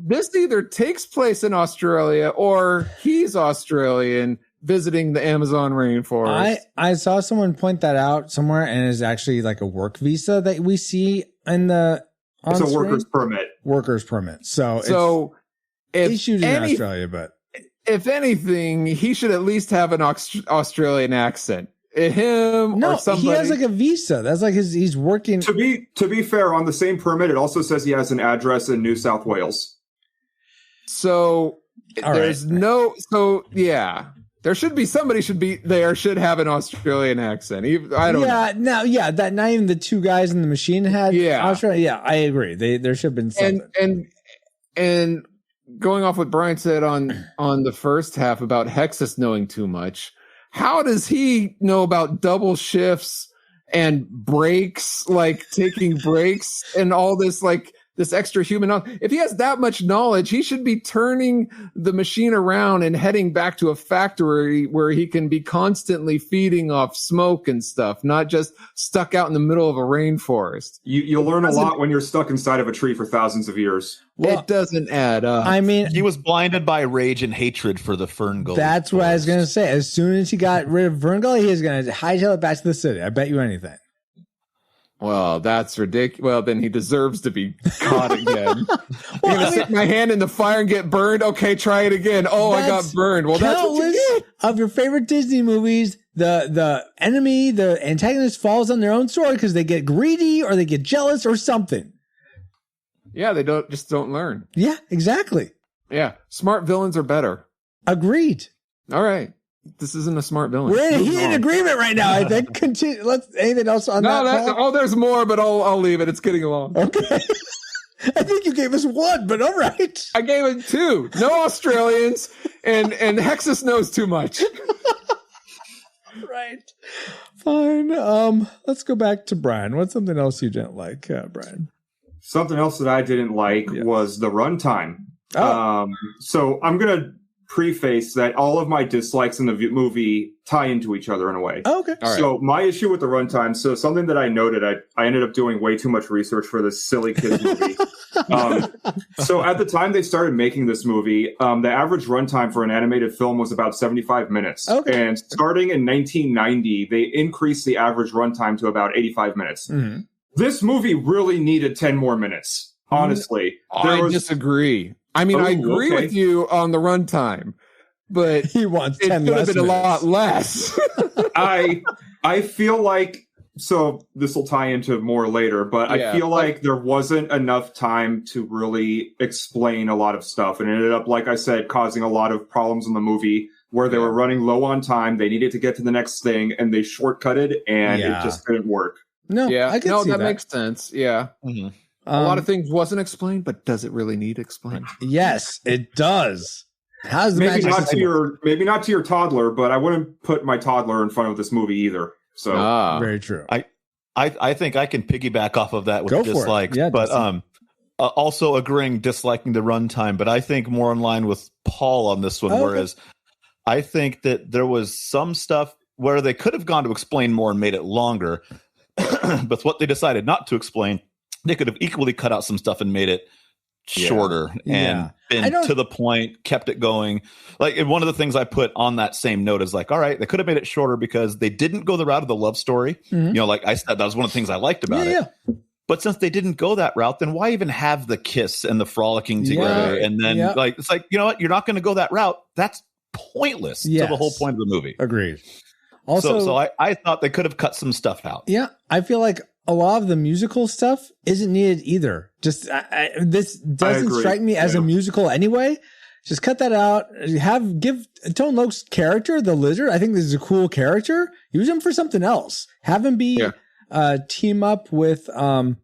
this either takes place in Australia or he's Australian visiting the Amazon rainforest. I saw someone point that out somewhere, and it's actually like a work visa that we see in the it's a worker's permit. Worker's permit. So he's shooting in Australia, but if anything, he should at least have an Australian accent. Or somebody. He has like a visa. That's like he's working. To be fair, on the same permit, it also says he has an address in New South Wales. So there should be somebody should have an Australian accent. I don't know. That not even the two guys in the machine had Australia. Yeah, I agree. There should have been something. And going off what Brian said on the first half about Hexus knowing too much, how does he know about double shifts and breaks, like taking breaks and all this, like this extra human knowledge? If he has that much knowledge, he should be turning the machine around and heading back to a factory where he can be constantly feeding off smoke and stuff, not just stuck out in the middle of a rainforest. You'll learn a lot when you're stuck inside of a tree for thousands of years. Well, it doesn't add up. I mean, he was blinded by rage and hatred for the FernGully. That's what I was going to say. As soon as he got rid of FernGully, he is going to hightail it back to the city. I bet you anything. Well, that's ridiculous. Well, then he deserves to be caught again. I'm going to stick my hand in the fire and get burned. Okay, try it again. Oh, I got burned. Well, that's what you get. Of your favorite Disney movies, the enemy, the antagonist falls on their own sword because they get greedy or they get jealous or something. Yeah, they don't learn. Yeah, exactly. Yeah, smart villains are better. Agreed. All right. This isn't a smart villain. We're in heated agreement right now. I think. Continue. Anything else on that? There's more, but I'll leave it. It's getting along. Okay. I think you gave us one, but all right. I gave it two. No Australians, and Hexus knows too much. Right. Fine. Let's go back to Brian. What's something else you didn't like, Brian? Something else that I didn't like was the runtime. Oh. So I'm gonna preface that all of my dislikes in the movie tie into each other in a way. Oh, okay. All right. So my issue with the runtime, so something that I noted, I ended up doing way too much research for this silly kids movie. So at the time they started making this movie, the average runtime for an animated film was about 75 minutes. Okay. And starting in 1990, they increased the average runtime to about 85 minutes. Mm-hmm. This movie really needed 10 more minutes, honestly. I disagree. I mean, I agree with you on the runtime, but he wants 10 it could have been a lot less. I feel like, so this will tie into more later, but I feel like there wasn't enough time to really explain a lot of stuff. And it ended up, like I said, causing a lot of problems in the movie where they were running low on time. They needed to get to the next thing and they shortcutted and it just couldn't work. No, I can see that. Makes sense. Yeah. Mm-hmm. A lot of things wasn't explained, but does it really need explained? Yes, it does. How's the maybe not to your toddler, but I wouldn't put my toddler in front of this movie either. So very true. I think I can piggyback off of that with dislikes, but also disliking the runtime. But I think more in line with Paul on this one. Okay. Whereas I think that there was some stuff where they could have gone to explain more and made it longer, but what they decided not to explain. They could have equally cut out some stuff and made it shorter and been to the point, kept it going. Like, and one of the things I put on that same note is like, all right, they could have made it shorter because they didn't go the route of the love story. You know, like I said, that was one of the things I liked about it. But since they didn't go that route, then why even have the kiss and the frolicking together? And then like, it's like, you know what? You're not going to go that route. That's pointless to the whole point of the movie. Agreed. Also, so I thought they could have cut some stuff out. Yeah. I feel like a lot of the musical stuff isn't needed either. Just this doesn't strike me as a musical anyway. Just cut that out. Give Tone Loc's character, the lizard. I think this is a cool character. Use him for something else. Have him be team up with Texas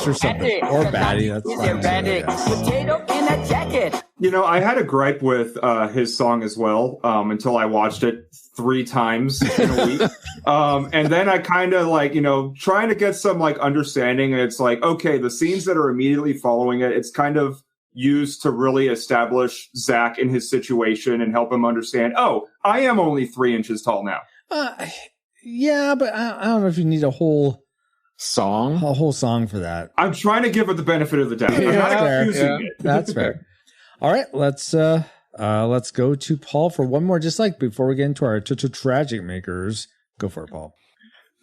or something, or Batty. That's fine. Potato in a jacket. You know, I had a gripe with his song as well until I watched it 3 times in a week. And then I kind of like, you know, trying to get some like understanding. And it's like, okay, the scenes that are immediately following it, it's kind of used to really establish Zach in his situation and help him understand, oh, I am only 3 inches tall now. Yeah, but I don't know if you need a whole song for that. I'm trying to give it the benefit of the doubt. I'm not accusing it. That's fair. All right, let's go to Paul for one more dislike before we get into our tragic makers. Go for it, Paul.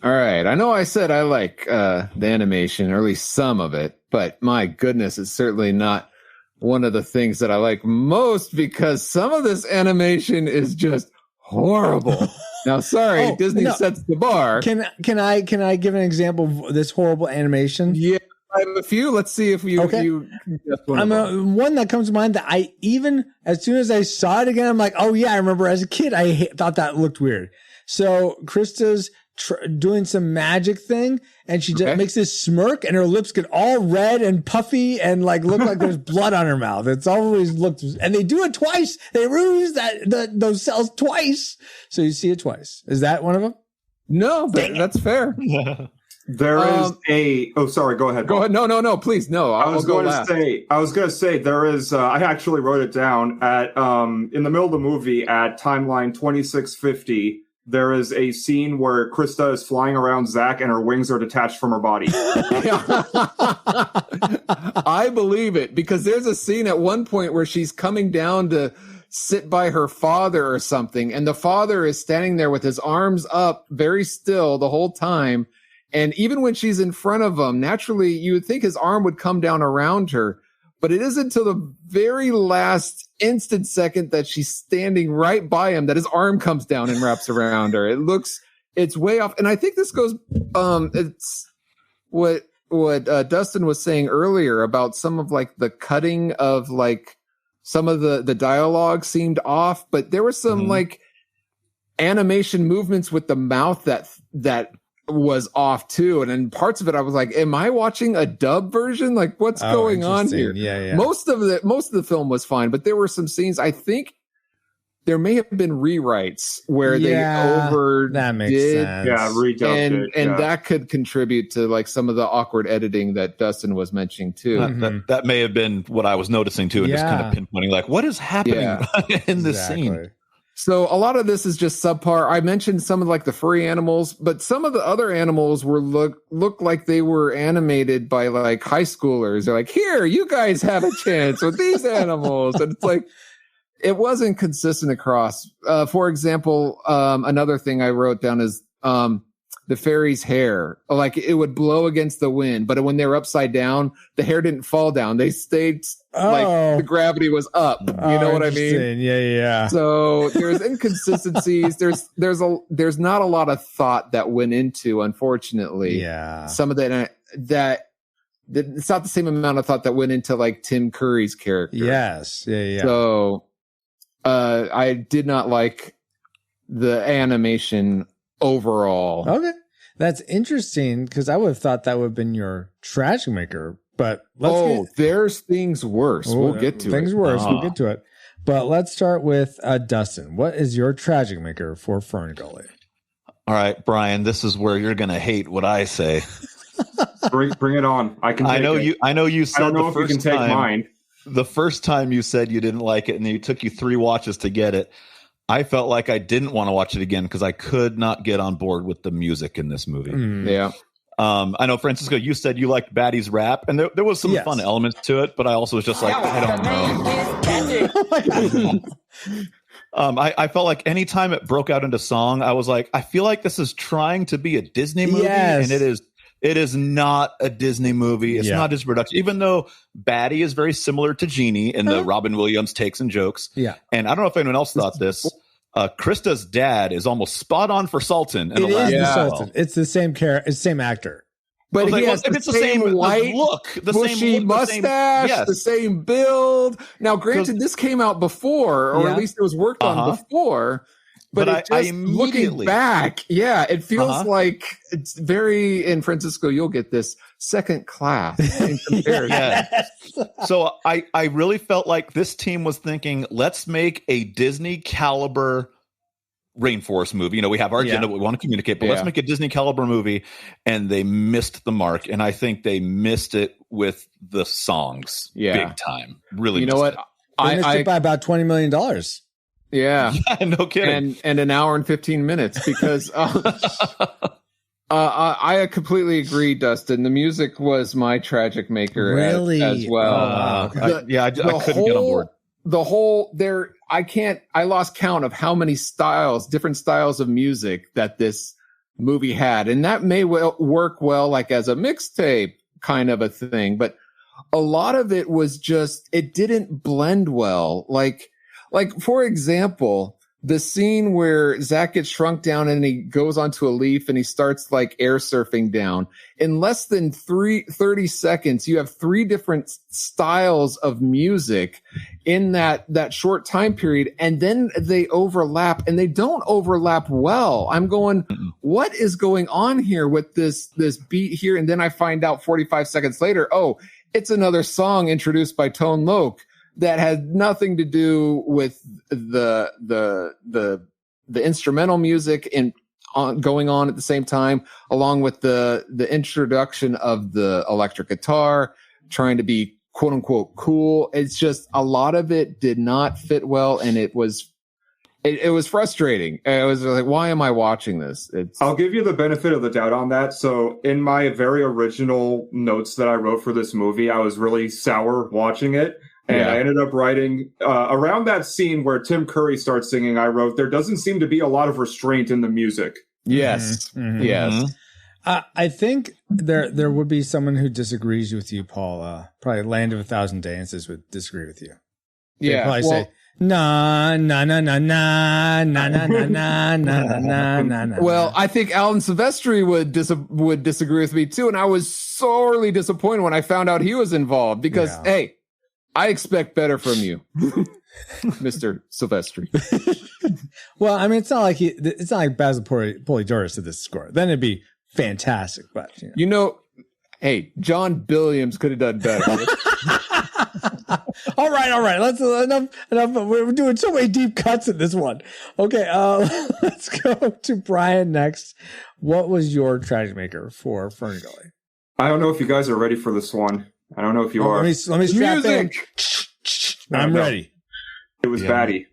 All right. I know I said I like the animation, or at least some of it, but my goodness, it's certainly not one of the things that I like most, because some of this animation is just horrible. Now, sorry, Disney sets the bar. Can I give an example of this horrible animation? Yeah. I have a few. Let's see if you one that comes to mind that I even, as soon as I saw it again, I'm like, oh yeah, I remember as a kid, I thought that looked weird. So Krista's doing some magic thing, and she just makes this smirk, and her lips get all red and puffy and like look like there's blood on her mouth. It's always looked, and they do it twice. They reuse those cells twice, so you see it twice. Is that one of them? No, but that's fair. There is sorry, go ahead. Go ahead. No, please. No, I was going to say there is, I actually wrote it down at, in the middle of the movie at timeline 2650, there is a scene where Krista is flying around Zach and her wings are detached from her body. I believe it, because there's a scene at one point where she's coming down to sit by her father or something, and the father is standing there with his arms up very still the whole time. And even when she's in front of him, naturally, you would think his arm would come down around her. But it isn't until the very last instant second that she's standing right by him that his arm comes down and wraps around her. It's way off. And I think this goes, it's what Dustin was saying earlier about some of like the cutting of like some of the dialogue seemed off, but there were some like animation movements with the mouth that was off too, and in parts of it I was like, am I watching a dub version? Like, what's going on here? Most of the film was fine, but there were some scenes, I think there may have been rewrites where they overdid, that makes sense. Redubbed and that could contribute to like some of the awkward editing that Dustin was mentioning too. That may have been what I was noticing too, and just kind of pinpointing like, what is happening in this scene? So a lot of this is just subpar. I mentioned some of like the furry animals, but some of the other animals were look like they were animated by like high schoolers. They're like, here, you guys have a chance with these animals. And it's like, it wasn't consistent across. For example, another thing I wrote down is the fairy's hair. Like, it would blow against the wind, but when they were upside down, the hair didn't fall down. They stayed like the gravity was up. You know what I mean? Yeah. So there's inconsistencies. There's not a lot of thought that went into, unfortunately. Yeah. Some of that it's not the same amount of thought that went into like Tim Curry's character. Yes. Yeah. So I did not like the animation overall. Okay. That's interesting, because I would have thought that would have been your tragic maker, but there's things worse. We'll get to things worse. We'll get to it. But let's start with Dustin. What is your tragic maker for FernGully? All right, Brian, this is where you're going to hate what I say. Bring it on. I know you said, I don't know if you can take mine. The first time you said you didn't like it, and it took you 3 watches to get it. I felt like I didn't want to watch it again because I could not get on board with the music in this movie. Yeah. I know, Francisco, you said you liked Batty's rap, and there was some fun elements to it, but I also was just like, I don't know. I felt like anytime it broke out into song, I was like, I feel like this is trying to be a Disney movie, and it is not a Disney movie. It's not Disney production, even though Batty is very similar to Genie in the Robin Williams takes and jokes. Yeah. And I don't know if anyone else thought this. Krista's dad is almost spot on for Sultan. It is the Sultan. It's the same character. It's the same actor. But he has it's the same white look, the bushy same look, mustache, the same build. Now, granted, this came out before, or at least it was worked on before. But I immediately looking back, it feels like it's very. And Francisco, you'll get this second class in comparison. So I really felt like this team was thinking, let's make a Disney caliber Rainforest movie. You know, we have our agenda, we want to communicate, but let's make a Disney caliber movie. And they missed the mark. And I think they missed it with the songs big time. Really, you know what? They missed it by about $20 million. Yeah, no kidding. And an hour and 15 minutes because I completely agree, Dustin. The music was my tragic maker as well. I couldn't get on board. I lost count of how many different styles of music that this movie had. And that may work well, like as a mixtape kind of a thing, but a lot of it was just, it didn't blend well. Like, for example, the scene where Zach gets shrunk down and he goes onto a leaf and he starts like air surfing down. In less than 30 seconds, you have 3 different styles of music in that short time period. And then they overlap and they don't overlap well. I'm going, what is going on here with this beat here? And then I find out 45 seconds later, oh, it's another song introduced by Tone Loc that had nothing to do with the instrumental music going on at the same time, along with the introduction of the electric guitar, trying to be quote unquote cool. It's just a lot of it did not fit well, and it was frustrating. It was like, why am I watching this? I'll give you the benefit of the doubt on that. So in my very original notes that I wrote for this movie, I was really sour watching it. And I ended up writing around that scene where Tim Curry starts singing. I wrote, there doesn't seem to be a lot of restraint in the music. Yes. Mm-hmm. Yes. I think there would be someone who disagrees with you, Paul. Probably Land of 1,000 Dances would disagree with you. They'd probably say, na na na na na na na na na na na na. Well, I think Alan Silvestri would disagree with me too, and I was sorely disappointed when I found out he was involved because hey, I expect better from you, Mr. Silvestri. Well, I mean, it's not like Basil Polidoris did this score. Then it'd be fantastic, but hey, John Billiams could have done better. All right. Let's enough. We're doing so many deep cuts in this one. Okay, let's go to Brian next. What was your tragic maker for FernGully? I don't know if you guys are ready for this one. I don't know if you are. Let me strap in. I'm ready. It was Batty.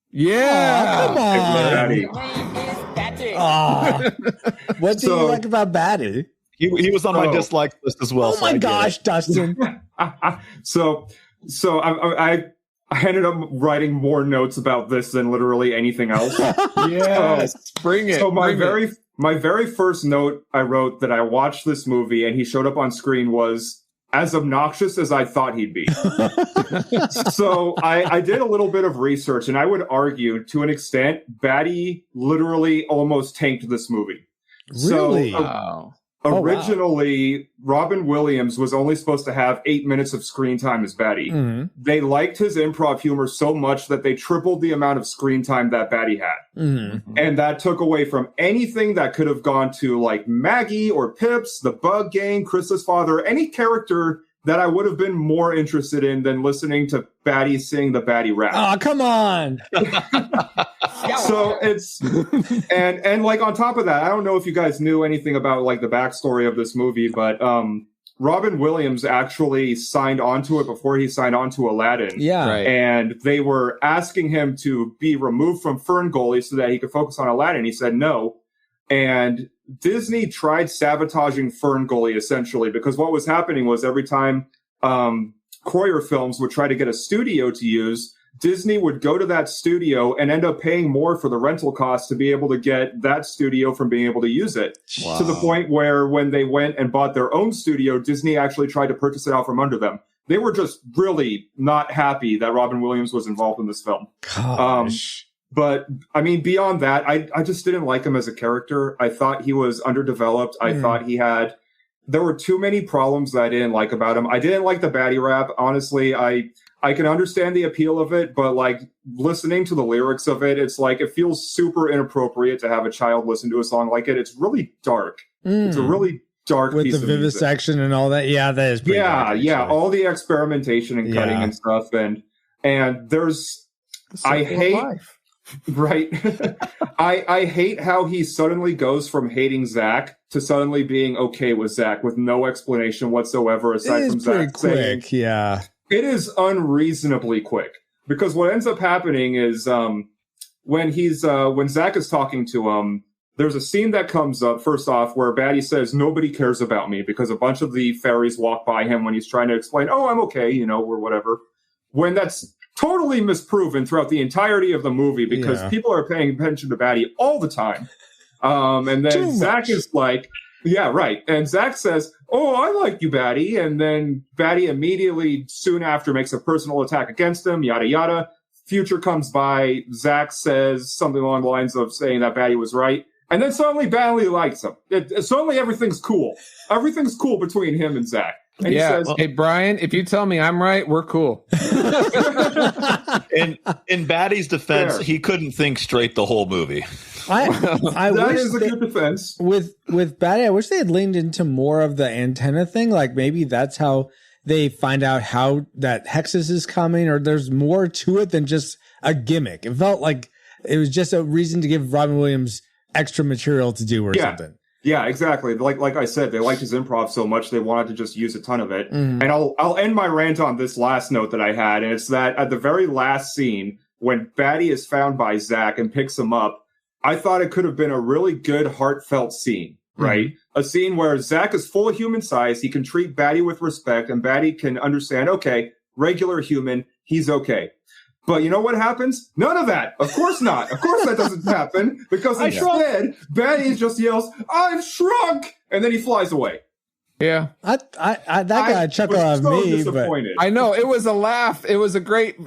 Yeah. Come on. It was Batty. What do you like about Batty? He was on my dislike list as well. Oh my gosh, Dustin. So I ended up writing more notes about this than literally anything else. Yes, bring it. So my very first note I wrote that I watched this movie and he showed up on screen was as obnoxious as I thought he'd be. So I did a little bit of research, and I would argue to an extent, Batty literally almost tanked this movie. Really? So, originally, Robin Williams was only supposed to have 8 minutes of screen time as Batty. Mm-hmm. They liked his improv humor so much that they tripled the amount of screen time that Batty had. Mm-hmm. And that took away from anything that could have gone to like Maggie or Pips, the Bug Gang, Krista's father, any character that I would have been more interested in than listening to Batty sing the Batty rap. Oh, come on. So it's and like on top of that, I don't know if you guys knew anything about like the backstory of this movie, but Robin Williams actually signed onto it before he signed on to Aladdin. Yeah. Right. And they were asking him to be removed from FernGully so that he could focus on Aladdin. He said no. And Disney tried sabotaging FernGully essentially, because what was happening was every time Kroyer Films would try to get a studio to use, Disney would go to that studio and end up paying more for the rental costs to be able to get that studio from being able to use it. Wow. To the point where when they went and bought their own studio, Disney actually tried to purchase it out from under them. They were just really not happy that Robin Williams was involved in this film. But, I mean, beyond that, I just didn't like him as a character. I thought he was underdeveloped. I thought there were too many problems that I didn't like about him. I didn't like the baddie rap. Honestly, I can understand the appeal of it, but like listening to the lyrics of it, it's like it feels super inappropriate to have a child listen to a song like it. It's really dark. It's a really dark with piece the of music. vivisection and all that. Yeah, that is pretty dark, all the experimentation and cutting and stuff, and there's I hate life. Right. I hate how he suddenly goes from hating Zach to suddenly being okay with Zach with no explanation whatsoever aside from Zach saying, yeah. It is unreasonably quick, because what ends up happening is when Zach is talking to him, there's a scene that comes up, first off, where Batty says, nobody cares about me, because a bunch of the fairies walk by him when he's trying to explain, oh, I'm okay, or whatever. When that's totally misproven throughout the entirety of the movie, because people are paying attention to Batty all the time. And then Zach is like, yeah, right. And Zach says, oh, I like you, Batty. And then Batty immediately soon after makes a personal attack against him, yada, yada. Future comes by. Zach says something along the lines of saying that Batty was right. And then suddenly Batty likes him. Suddenly everything's cool. Everything's cool between him and Zach. And he says, hey, Brian, if you tell me I'm right, we're cool. In Batty's defense, he couldn't think straight the whole movie. I that wish is a good defense. With Batty, I wish they had leaned into more of the antenna thing. Like maybe that's how they find out how that Hexus is coming, or there's more to it than just a gimmick. It felt like it was just a reason to give Robin Williams extra material to do or something. Yeah, exactly. Like I said, they liked his improv so much they wanted to just use a ton of it. And I'll end my rant on this last note that I had, and it's that at the very last scene, when Batty is found by Zach and picks him up, I thought it could have been a really good, heartfelt scene, right? A scene where Zach is full human size, he can treat Batty with respect, and Batty can understand, okay, regular human, he's okay. But you know what happens? None of that. Of course not. Of course that doesn't happen, because instead, Batty just yells, "I've shrunk!" and then he flies away. Yeah. That got a chuckle out of me, but I know it was a laugh. It was a great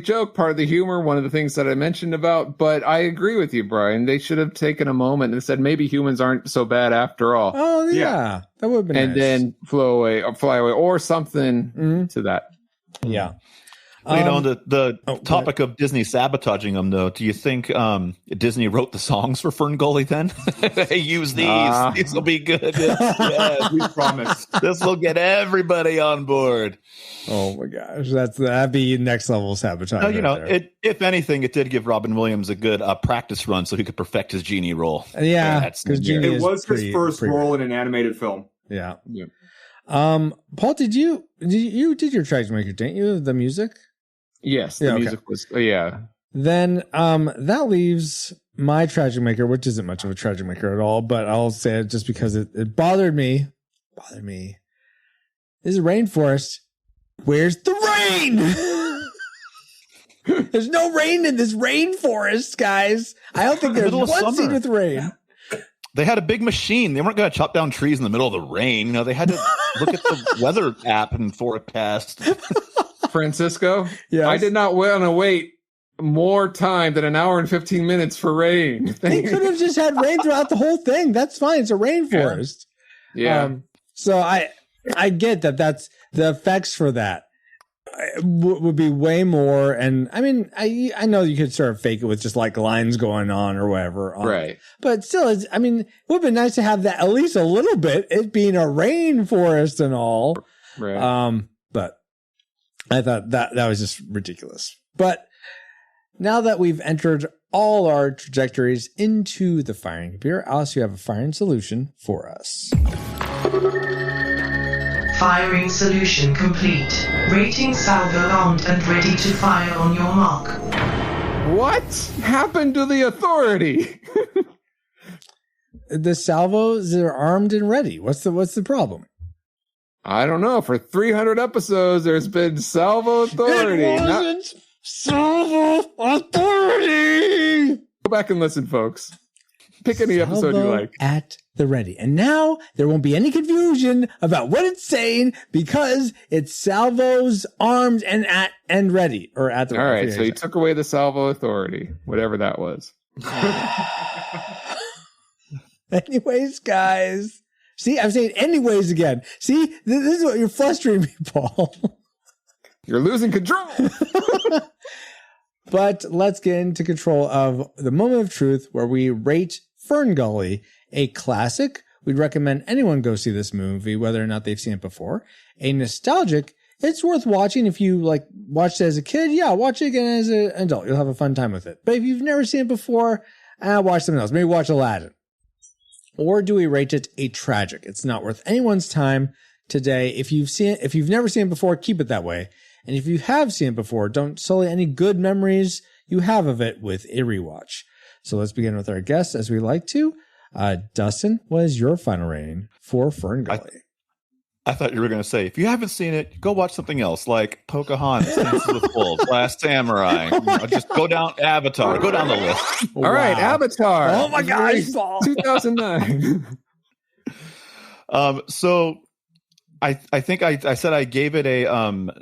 joke, part of the humor, one of the things that I mentioned about, but I agree with you, Brian. They should have taken a moment and said maybe humans aren't so bad after all. Oh yeah. That would have been nice. Then fly away or something to that. Yeah. On the topic of Disney sabotaging them, though, do you think Disney wrote the songs for FernGully then? Hey, use these. These will be good. Yes, we promise. This will get everybody on board. Oh, my gosh. That'd be next level sabotage. If anything, it did give Robin Williams a good practice run so he could perfect his Genie role. Yeah. It was his first role in an animated film. Yeah. Paul, did you did your track maker, didn't you? The music? Yes, the music was, Then that leaves my Tragic Maker, which isn't much of a Tragic Maker at all, but I'll say it just because it bothered me. This is Rainforest. Where's the rain? There's no rain in this rainforest, guys. I don't think there's one scene with rain. They had a big machine. They weren't going to chop down trees in the middle of the rain. They had to look at the weather app and forecast. Francisco, I did not want to wait more time than an hour and 15 minutes for rain. They could have just had rain throughout the whole thing. That's fine. It's a rainforest. Yeah. So I get that that's the effects for that would be way more. And I mean, I know you could sort of fake it with just like lines going on or whatever. Right. But still, it would be nice to have that at least a little bit, it being a rainforest and all. Right. But I thought that was just ridiculous. But now that we've entered all our trajectories into the firing computer, Alice, you have a firing solution for us. Firing solution complete. Rating salvo armed and ready to fire on your mark. What happened to the authority? the salvos are armed and ready. What's the problem? I don't know. For 300 episodes, there's been salvo authority. It wasn't salvo authority. Go back and listen, folks. Pick any episode you like. At the ready. And now there won't be any confusion about what it's saying because it's salvos armed and ready, or at the ready. All right, so you took away the salvo authority, whatever that was. Anyways, guys. See, I'm saying anyways again. See, this is what you're frustrating me, Paul. You're losing control. But let's get into control of the moment of truth where we rate FernGully a classic. We'd recommend anyone go see this movie, whether or not they've seen it before. A nostalgic, it's worth watching if you like watched it as a kid. Yeah, watch it again as an adult. You'll have a fun time with it. But if you've never seen it before, watch something else. Maybe watch Aladdin. Or do we rate it a tragic? It's not worth anyone's time today. If you've never seen it before, keep it that way. And if you have seen it before, don't sully any good memories you have of it with a rewatch. So let's begin with our guests as we like to. Dustin, what is your final rating for FernGully? I thought you were going to say, if you haven't seen it, go watch something else like Pocahontas, Dances with Wolves, Last Samurai. Just go down Avatar. Go down the list. All right, Avatar. Oh my gosh, 2009. So I think I said I gave it a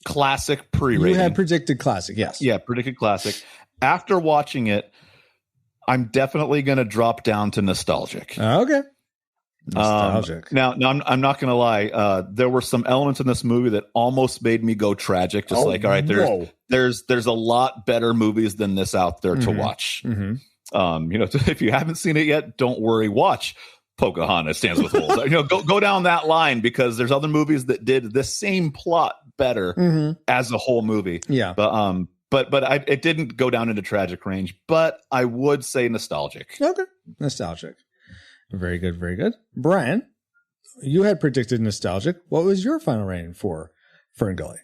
classic pre-rating. You had predicted classic, yes. Yeah, predicted classic. After watching it, I'm definitely going to drop down to nostalgic. Okay. Nostalgic. Now I'm not going to lie. There were some elements in this movie that almost made me go tragic. Just all right, there's a lot better movies than this out there to watch. Mm-hmm. If you haven't seen it yet, don't worry. Watch Pocahontas, Dances with Wolves. Go down that line because there's other movies that did the same plot better as a whole movie. Yeah. But it didn't go down into tragic range. But I would say nostalgic. Okay, nostalgic. Very good, very good. Brian, you had predicted nostalgic. What was your final rating for FernGully?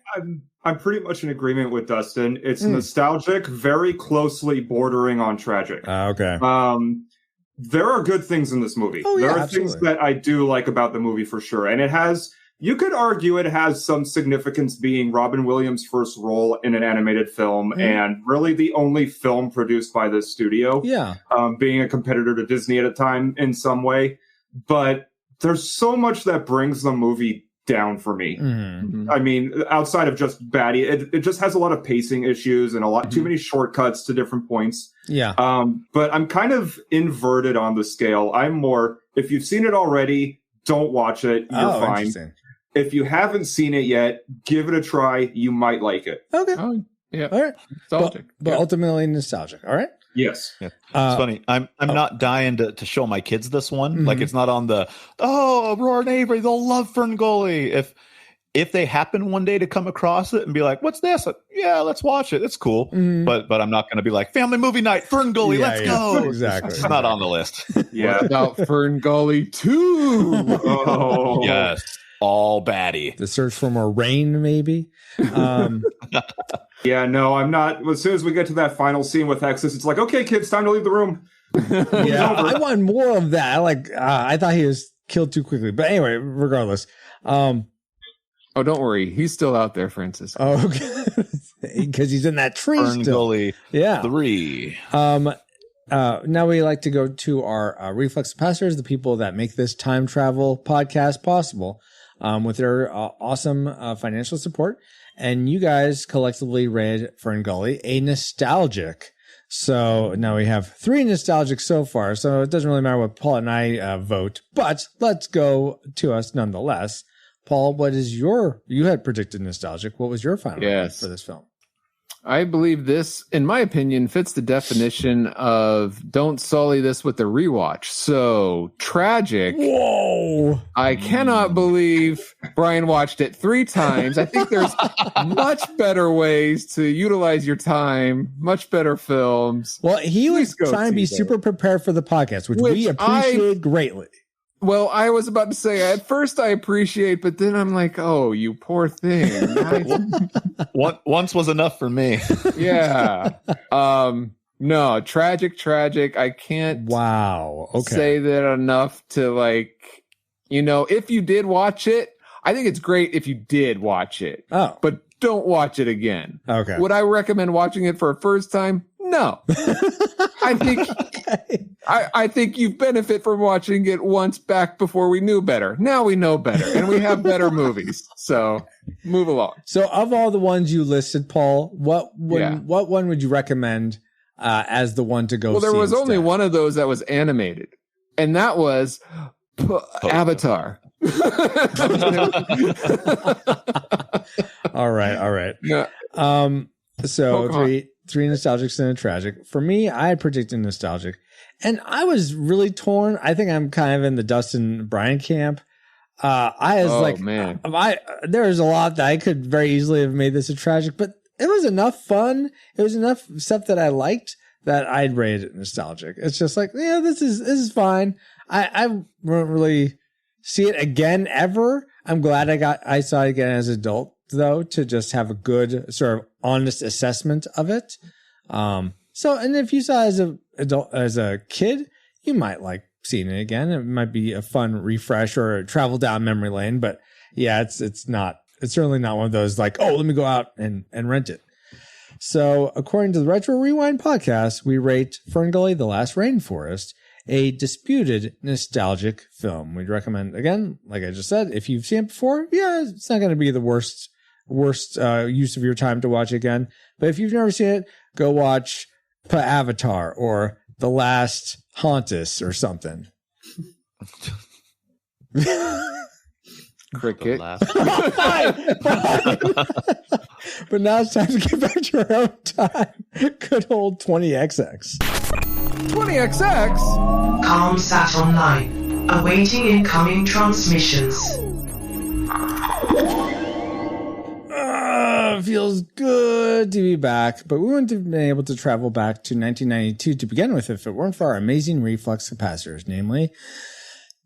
I'm pretty much in agreement with Dustin. It's nostalgic, very closely bordering on tragic. Okay. There are good things in this movie. Oh, yeah, there are absolutely. things that I do like about the movie for sure. And you could argue it has some significance being Robin Williams' first role in an animated film and really the only film produced by this studio. Yeah. Being a competitor to Disney at a time in some way. But there's so much that brings the movie down for me. Mm-hmm. I mean, outside of just baddie, it just has a lot of pacing issues and a lot too many shortcuts to different points. Yeah. But I'm kind of inverted on the scale. I'm more, if you've seen it already, don't watch it. You're fine. If you haven't seen it yet, give it a try. You might like it. Okay. Oh, yeah. All right. Nostalgic. But ultimately nostalgic. All right. Yes. Yeah. It's funny. I'm not dying to show my kids this one. Like it's not on the Aurora and Avery, they'll love FernGully. If they happen one day to come across it and be like, what's this? Yeah, let's watch it. It's cool. But I'm not going to be like, family movie night, FernGully, let's go. Exactly. It's not on the list. Yeah. What about FernGully 2? Oh. Yes. All baddie. The search for more rain, maybe. Yeah, no, I'm not. As soon as we get to that final scene with Hexus, it's like, okay, kids, time to leave the room. Yeah, I want more of that. I thought he was killed too quickly. But anyway, regardless. Oh, don't worry. He's still out there, Francis. Oh, okay. Because he's in that tree still. FernGully 3. Now we like to go to our reflex capacitors, the people that make this time travel podcast possible, with their awesome financial support. And you guys collectively rated FernGully a nostalgic. So now we have 3 nostalgic so far. So it doesn't really matter what Paul and I vote, but let's go to us nonetheless. Paul, what is you had predicted nostalgic. What was your final rating for this film? I believe this, in my opinion, fits the definition of don't sully this with a rewatch. So, tragic. Whoa! I cannot believe Brian watched it 3 times. I think there's much better ways to utilize your time, much better films. Well, he was trying to be super prepared for the podcast, which we appreciate greatly. Well, I was about to say, at first I appreciate, but then I'm like, oh, you poor thing. Once was enough for me. Yeah. No, tragic. I can't say that enough to like, if you did watch it, I think it's great if you did watch it. Oh. But don't watch it again. Okay. Would I recommend watching it for a first time? No. I think you benefit from watching it once back before we knew better. Now we know better and we have better movies. So move along. So of all the ones you listed, Paul, what one would you recommend as the one to go see? Well, there was instead? only one of those that was animated, and that was Avatar. All right. Yeah. So three nostalgics and a tragic. For me, I predicted nostalgic, and I was really torn. I think I'm kind of in the Dustin Bryan camp. There's a lot that I could very easily have made this a tragic, but it was enough fun. It was enough stuff that I liked that I'd rate it nostalgic. It's just like, yeah, this is fine. I won't really see it again ever. I'm glad I saw it again as an adult, though, to just have a good sort of honest assessment of it. And if you saw it as a kid, you might like seeing it again. It might be a fun refresh or a travel down memory lane. But yeah, it's certainly not one of those like, oh, let me go out and rent it. So according to the Retro Rewind podcast, we rate FernGully: The Last Rainforest a disputed nostalgic film. We'd recommend, again, like I just said, if you've seen it before, yeah, it's not going to be the worst use of your time to watch again. But if you've never seen it, go watch Avatar or The Last Hauntus or something. Cricket. Fine. But now it's time to get back to our own time. Good old 20XX. 20XX? Calm sat online, awaiting incoming transmissions. Feels good to be back, but we wouldn't have been able to travel back to 1992 to begin with if it weren't for our amazing reflux capacitors, namely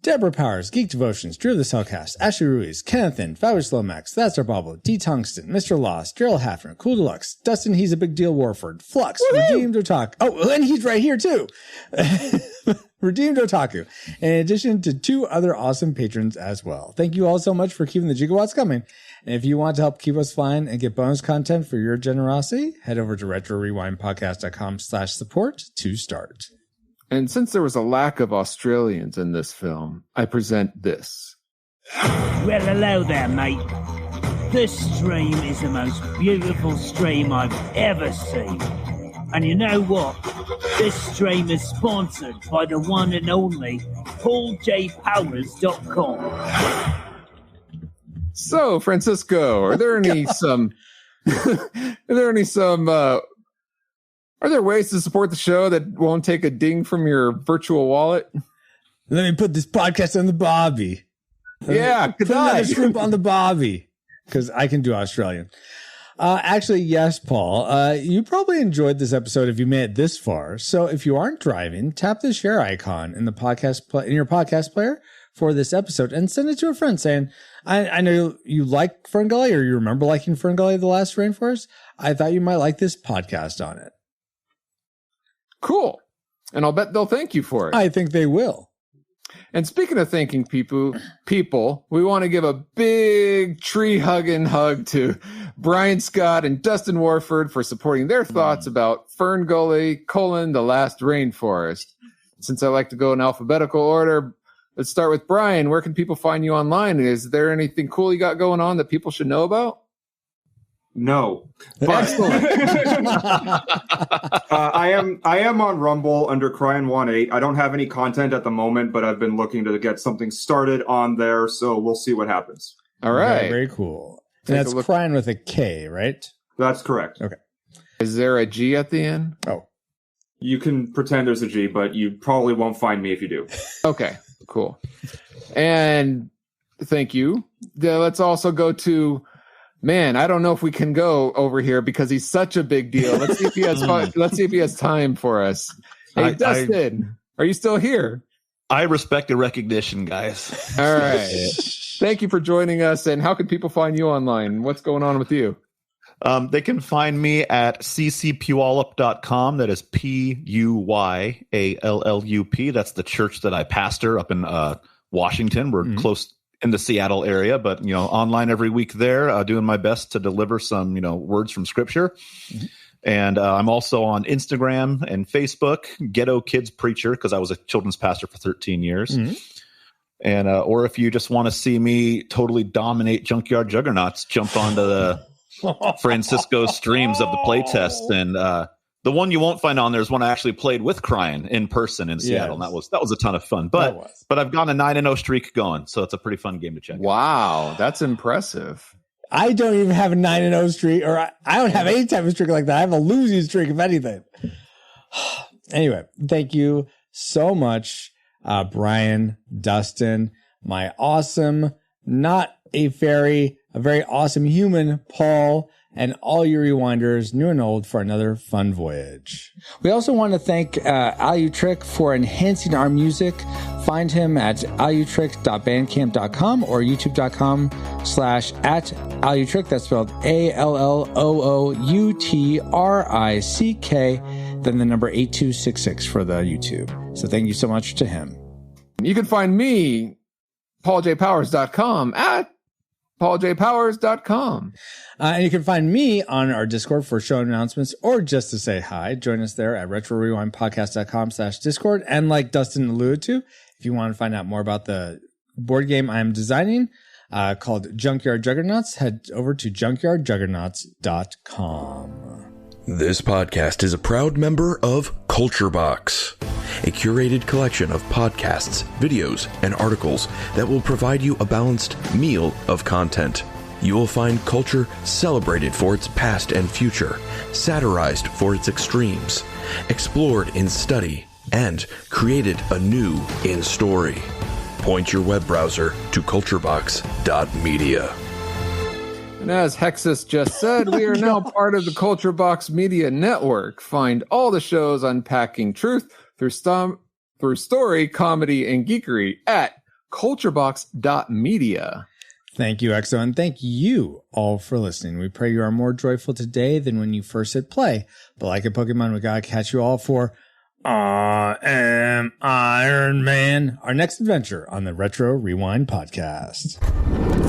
Deborah Powers, Geek Devotions, Drew of the Cellcast, Ashley Ruiz, Kennethan, Fabulous Lomax, That's Our Bobble, D. Tungsten, Mr. Lost, Gerald Hafner, Cool Deluxe, Dustin, He's a Big Deal Warford, Flux, Redeemed Otaku. Oh, and he's right here too. Redeemed Otaku. In addition to two other awesome patrons as well. Thank you all so much for keeping the gigawatts coming. And if you want to help keep us flying and get bonus content for your generosity, head over to retrorewindpodcast.com/support to start. And since there was a lack of Australians in this film, I present this. Well, hello there, mate. This stream is the most beautiful stream I've ever seen. And you know what? This stream is sponsored by the one and only PaulJPowers.com. So, Francisco, are there ways to support the show that won't take a ding from your virtual wallet? Let me put this podcast on the Bobby. Good put another shrimp on the Bobby, because I can do Australian. Actually, yes, Paul. You probably enjoyed this episode if you made it this far. So if you aren't driving, tap the share icon in the in your podcast player for this episode and send it to a friend saying, I know you like FernGully, or you remember liking FernGully: The Last Rainforest. I thought you might like this podcast on it. Cool. And I'll bet they'll thank you for it. I think they will. And speaking of thanking people, we want to give a big tree-hugging hug to Brian Scott and Dustin Warford for supporting their thoughts about FernGully: The Last Rainforest. Since I like to go in alphabetical order, let's start with Brian. Where can people find you online? Is there anything cool you got going on that people should know about? No. Excellent. I am on Rumble under Cryan18. I don't have any content at the moment, but I've been looking to get something started on there, so we'll see what happens. All right. Very cool. And that's Cryan with a K, right? That's correct. Okay. Is there a G at the end? Oh. You can pretend there's a G, but you probably won't find me if you do. Okay, cool. And thank you. Let's also go to... Man, I don't know if we can go over here because he's such a big deal. Let's see if he has fun. Let's see if he has time for us. Hey, Dustin, are you still here? I respect the recognition, guys. All right. Thank you for joining us. And how can people find you online? What's going on with you? They can find me at ccpuyallup.com. That is Puyallup. That's the church that I pastor up in Washington. We're close in the Seattle area, but online every week there, doing my best to deliver some words from Scripture. And I'm also on Instagram and Facebook, Ghetto Kids Preacher, because I was a children's pastor for 13 years. And or if you just want to see me totally dominate Junkyard Juggernauts, jump onto the Francisco streams of the playtest. And the one you won't find on there is one I actually played with Cryan in person in Seattle. And that was a ton of fun. But I've gotten a 9-0 streak going, so it's a pretty fun game to check out. Wow, that's impressive. I don't even have a 9-0 streak, or I don't have any type of streak like that. I have a losing streak, if anything. Anyway, thank you so much, Brian, Dustin, my awesome, not a fairy, a very awesome human, Paul, and all your rewinders, new and old, for another fun voyage. We also want to thank Alutrick for enhancing our music. Find him at alutrick.bandcamp.com or youtube.com/@Alutrick. That's spelled ALLOOUTRICK, then the number 8266 for the YouTube. So thank you so much to him. You can find me, PaulJPowers.com, at PaulJPowers.com. And you can find me on our Discord for show announcements or just to say hi. Join us there at RetroRewindPodcast.com/Discord. And like Dustin alluded to, if you want to find out more about the board game I'm designing called Junkyard Juggernauts, head over to junkyardjuggernauts.com. This podcast is a proud member of Culture Box, a curated collection of podcasts, videos, and articles that will provide you a balanced meal of content. You will find culture celebrated for its past and future, satirized for its extremes, explored in study, and created anew in story. Point your web browser to culturebox.media. And as Hexus just said, we are now part of the Culture Box Media Network. Find all the shows unpacking truth through story, comedy, and geekery at culturebox.media. Thank you, EXO, and thank you all for listening. We pray you are more joyful today than when you first hit play. But like a Pokemon, we gotta catch you all for I am Iron Man, our next adventure on the Retro Rewind Podcast.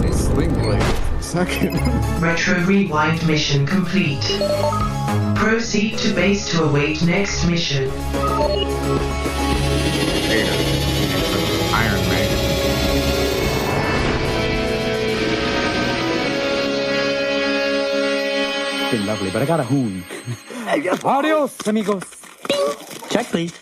Say Sling Blade for a second. Retro Rewind mission complete. Proceed to base to await next mission. Iron Man. Been lovely, but I got a hoon. Adios, amigos. Check, please.